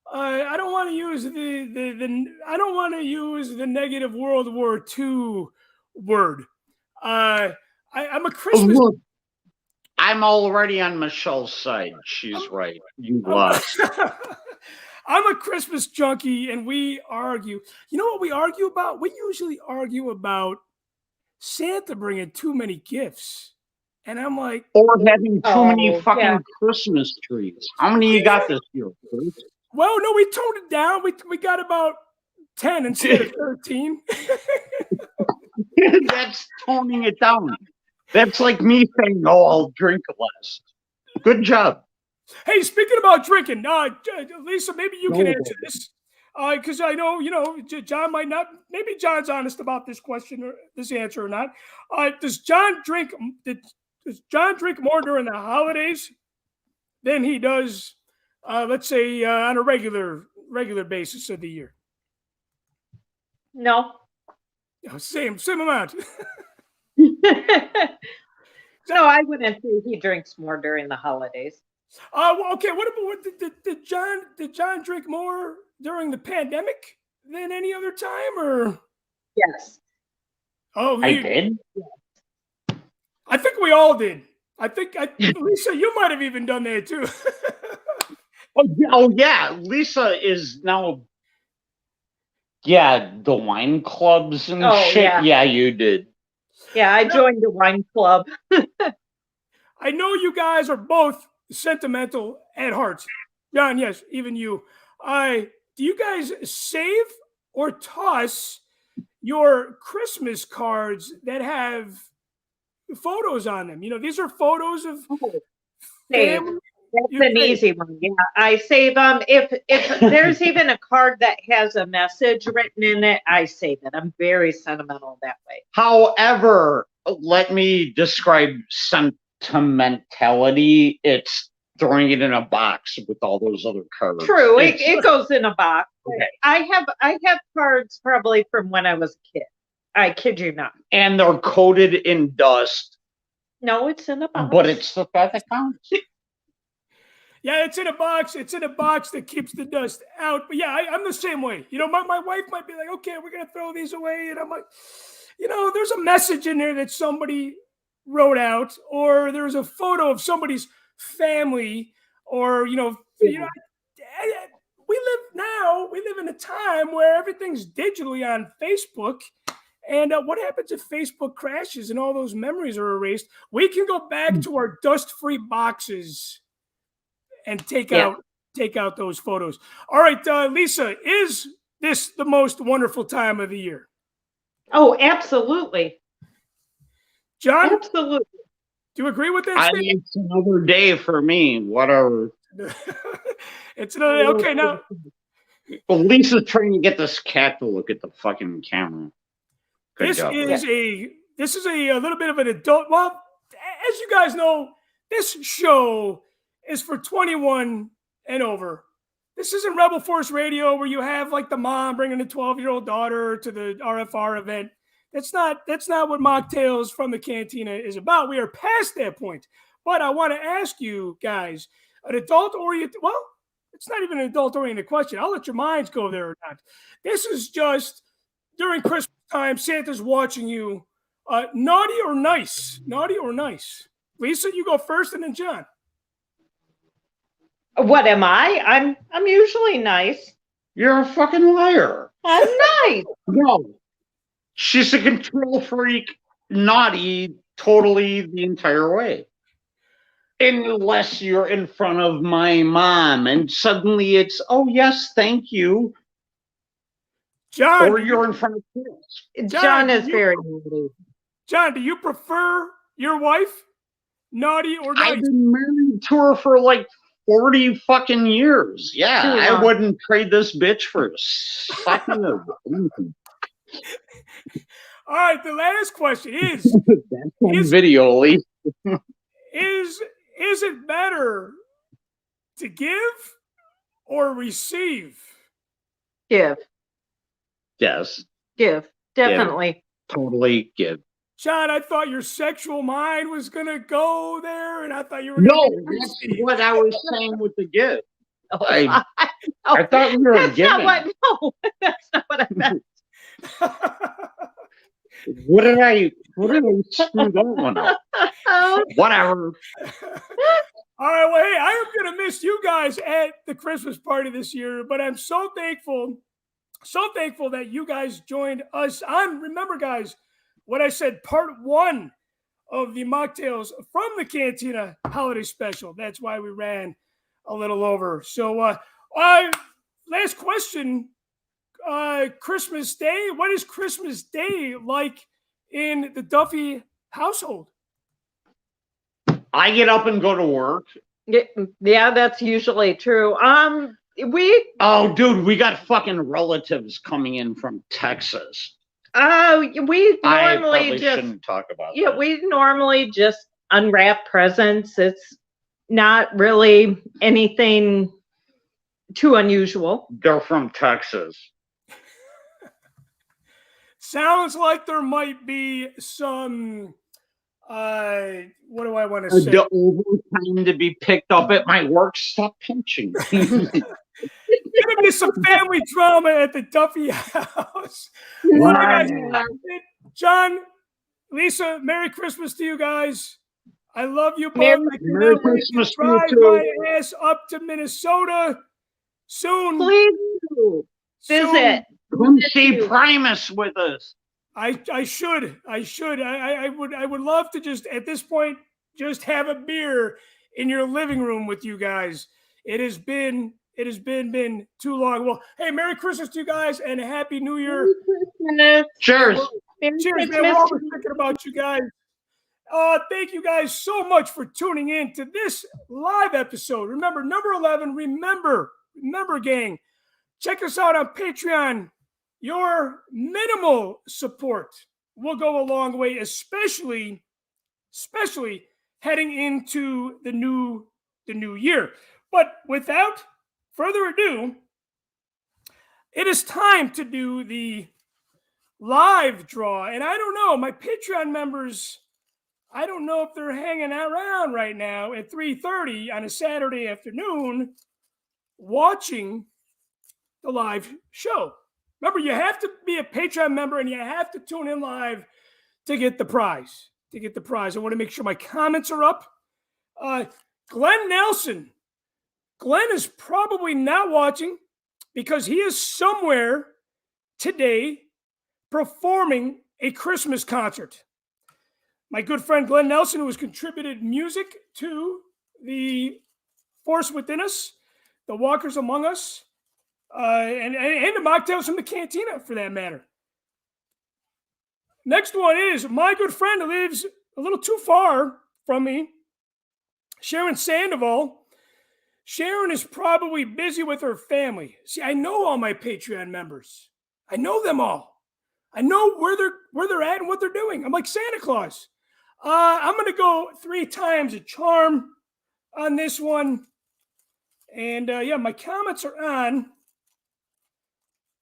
A: I don't want to use I don't want to use the negative World War II word. I'm a Christmas.
E: I'm already on Michelle's side. She's right. You lost.
A: I'm a Christmas junkie, and we argue. You know what we argue about? We usually argue about Santa bringing too many gifts. And I'm like...
E: Or having too many fucking Christmas trees. How many you got this year, Chris?
A: Well, no, we toned it down. We got about 10 instead of 13.
E: That's toning it down. That's like me saying, "Oh, I'll drink less." Good job.
A: Hey, speaking about drinking, Lisa, maybe you can answer this, because I know John might not. Maybe John's honest about this question or this answer or not. Does John drink more during the holidays than he does, let's say, on a regular basis of the year?
F: No.
A: Same amount.
F: No, I wouldn't say he drinks more during the holidays.
A: Okay. What about did John drink more during the pandemic than any other time, or?
F: Yes.
A: Oh,
E: I did.
F: Yes.
A: I think we all did. Lisa, you might have even done that too.
E: Oh yeah, Lisa is now. Yeah, the wine clubs and shit. Yeah, you did.
F: Yeah, I joined the wine club.
A: I know you guys are both sentimental at heart. John, yes, even you. Do you guys save or toss your Christmas cards that have photos on them? You know, these are photos of family.
F: That's an easy one. Yeah, I save them. If there's even a card that has a message written in it, I save it. I'm very sentimental that way.
E: However, let me describe sentimentality. It's throwing it in a box with all those other cards.
F: True, it goes in a box.
E: Okay.
F: I have cards probably from when I was a kid. I kid you not.
E: And they're coated in dust.
F: No, it's in a box.
E: But it's the fact that counts.
A: Yeah, it's in a box. It's in a box that keeps the dust out. But yeah, I'm the same way. You know, my wife might be like, okay, we're going to throw these away. And I'm like, you know, there's a message in there that somebody wrote out, or there's a photo of somebody's family, or, we live in a time where everything's digitally on Facebook. And what happens if Facebook crashes and all those memories are erased? We can go back to our dust-free boxes and take out those photos. All right, Lisa, is this the most wonderful time of the year?
F: Oh, absolutely.
A: John?
F: Absolutely.
A: Do you agree with that?
E: It's another day for me. Whatever.
A: It's another day. Okay, now.
E: Well, Lisa's trying to get this cat to look at the fucking camera. Good
A: This
E: job.
A: is a little bit of an adult. Well, as you guys know, this show is for 21 and over. This isn't Rebel Force Radio where you have like the mom bringing a 12-year-old daughter to the RFR event. That's not what Mocktails from the Cantina is about. We are past that point. But I want to ask you guys, an adult-oriented, well, it's not even an adult-oriented question. I'll let your minds go there or not. This is just during Christmas time, Santa's watching you. Naughty or nice? Naughty or nice? Lisa, you go first, and then John.
F: What am I? I'm usually nice.
E: You're a fucking liar.
F: I'm nice.
E: No. She's a control freak, naughty, totally the entire way. Unless you're in front of my mom and suddenly it's, oh, yes, thank you.
A: John.
E: Or you're in front of kids.
F: John is very naughty.
A: John, do you prefer your wife naughty or nice?
E: I've been married to her for like 40 fucking years. Yeah, I wouldn't trade this bitch for a second of anything.
A: All right, the last question is
E: that's on video, at least.
A: Is it better to give or receive?
F: Give.
E: Yes.
F: Give. Definitely.
E: Totally give.
A: John, I thought your sexual mind was going to go there, and I thought you were
E: No,
A: gonna
E: that's what I was saying with the give.
F: Oh,
E: I thought we were giving.
F: That's not what I meant.
E: What did I screw that one up? Whatever.
A: All right, well, hey, I am going to miss you guys at the Christmas party this year, but I'm so thankful that you guys joined us on, remember, guys, what I said, part 1 of the Mocktails from the Cantina holiday special. That's why we ran a little over. So, last question. Christmas Day. What is Christmas Day like in the Duffy household?
E: I get up and go to work.
F: Yeah, that's usually true.
E: Oh, dude, we got fucking relatives coming in from Texas.
F: We normally
E: shouldn't talk about
F: yeah,
E: that.
F: we normally just unwrap presents. It's not really anything too unusual.
E: They're from Texas.
A: Sounds like there might be some, what do I want to say?
E: The overtime to be picked up at my work. Stop pinching.
A: Gonna be some family drama at the Duffy house. Well, guys, John, Lisa, Merry Christmas to you guys. I love you both.
E: Merry Christmas to you
A: drive
E: too.
A: my ass up to Minnesota soon.
F: Please do. Visit.
E: Come see Primus with us.
A: I should. I would love to just at this point just have a beer in your living room with you guys. It has been too long. Well, hey, Merry Christmas to you guys and a Happy New Year.
E: Cheers.
A: Cheers, man. We're always thinking about you guys. Thank you guys so much for tuning in to this live episode. Remember, number 11. Remember, gang. Check us out on Patreon. Your minimal support will go a long way, especially heading into the new the new year. But without further ado, it is time to do the live draw. And I don't know, my Patreon members, I don't know if they're hanging around right now at 3:30 on a Saturday afternoon watching the live show. Remember, you have to be a Patreon member and you have to tune in live to get the prize. I want to make sure my comments are up. Glenn Nelson. Glenn is probably not watching because he is somewhere today performing a Christmas concert. My good friend Glenn Nelson, who has contributed music to the Force Within Us, the Walkers Among Us, and the mocktails from the Cantina, for that matter. Next one is my good friend who lives a little too far from me, Sharon Sandoval. Sharon is probably busy with her family. See, I know all my Patreon members. I know them all. I know where they're at and what they're doing. I'm like Santa Claus. I'm going to go 3 times a charm on this one. And yeah, my comments are on.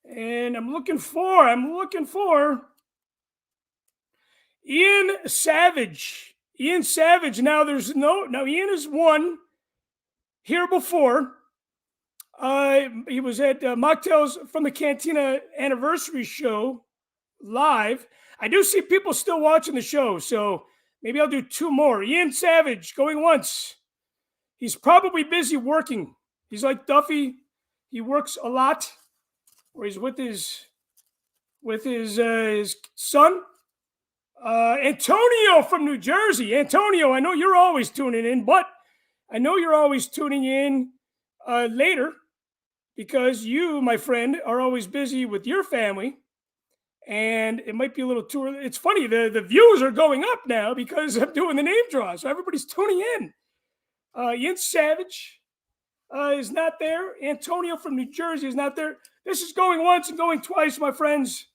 A: And I'm looking for Ian Savage. Ian Savage. Now Ian has won here before. He was at Mocktails from the Cantina anniversary show live. I do see people still watching the show, so maybe I'll do 2 more. Ian Savage going once. He's probably busy working. He's like Duffy. He works a lot, or he's with his son. Antonio from New Jersey. Antonio, I know you're always tuning in, but I know you're always tuning in later because you, my friend, are always busy with your family. And it might be a little too early. It's funny, the views are going up now because I'm doing the name draw. So everybody's tuning in. Ian Savage is not there. Antonio from New Jersey is not there. This is going once and going twice, my friends.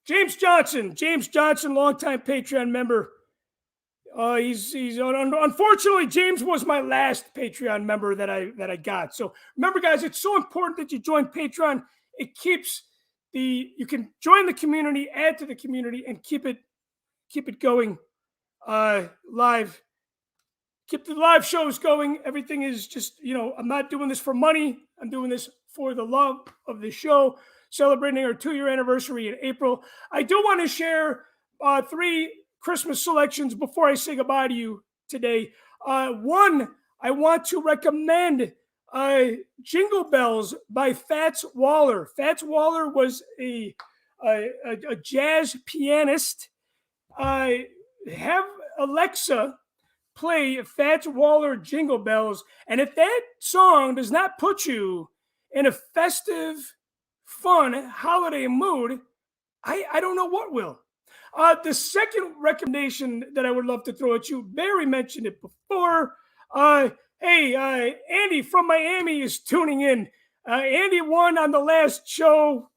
A: James Johnson, longtime Patreon member. Unfortunately, James was my last Patreon member that I got. So remember, guys, it's so important that you join Patreon. It keeps you can join the community, add to the community, and keep it going live. Keep the live shows going. Everything is just, I'm not doing this for money. I'm doing this for the love of the show, celebrating our 2-year anniversary in April. I do want to share 3 Christmas selections before I say goodbye to you today. One, I want to recommend Jingle Bells by Fats Waller. Fats Waller was a jazz pianist. Have Alexa play Fats Waller Jingle Bells. And if that song does not put you in a festive, fun holiday mood, I don't know what will. The second recommendation that I would love to throw at you, Barry mentioned it before. Hey, Andy from Miami is tuning in. Andy won on the last show.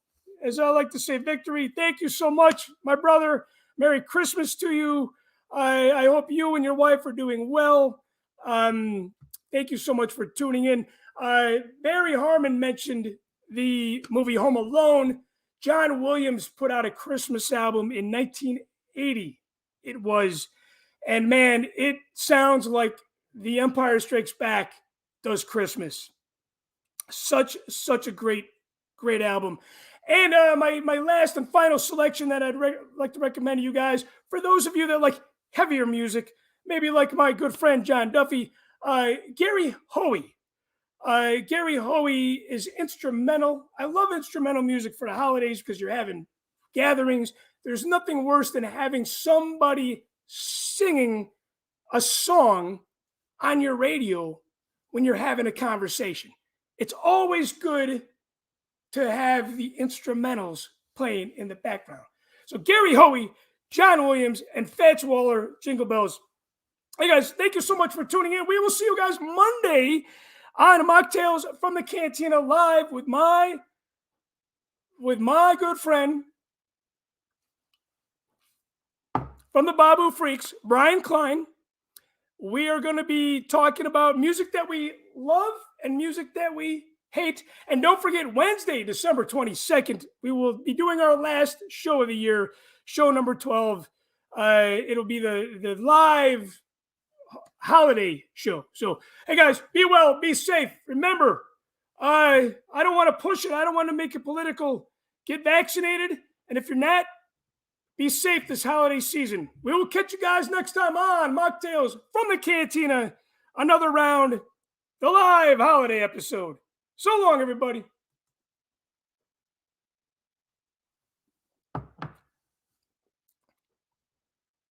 A: As I like to say, victory. Thank you so much, my brother. Merry Christmas to you. I hope you and your wife are doing well. Thank you so much for tuning in. Barry Harmon mentioned the movie Home Alone. John Williams put out a Christmas album in 1980. It was, and man, it sounds like The Empire Strikes Back does Christmas. Such a great album. And my last and final selection that I'd like to recommend to you guys, for those of you that like heavier music, maybe like my good friend John Duffy, Gary Hoey. Gary Hoey is instrumental. I love instrumental music for the holidays because you're having gatherings. There's nothing worse than having somebody singing a song on your radio when you're having a conversation. It's always good to have the instrumentals playing in the background. So Gary Hoey, John Williams, and Fats Waller, Jingle Bells. Hey guys, thank you so much for tuning in. We will see you guys Monday on Mocktails from the Cantina live with my good friend from the Babu Freaks, Brian Klein. we are going to be talking about music that we love and music that we hate. And don't forget, Wednesday, December 22nd, we will be doing our last show of the year, show number 12. It'll be the live holiday show. So, hey guys, be well, be safe. Remember, I don't want to push it. I don't want to make it political. Get vaccinated. And if you're not, be safe this holiday season. We will catch you guys next time on Mocktails from the Cantina. Another round, the live holiday episode. So long, everybody.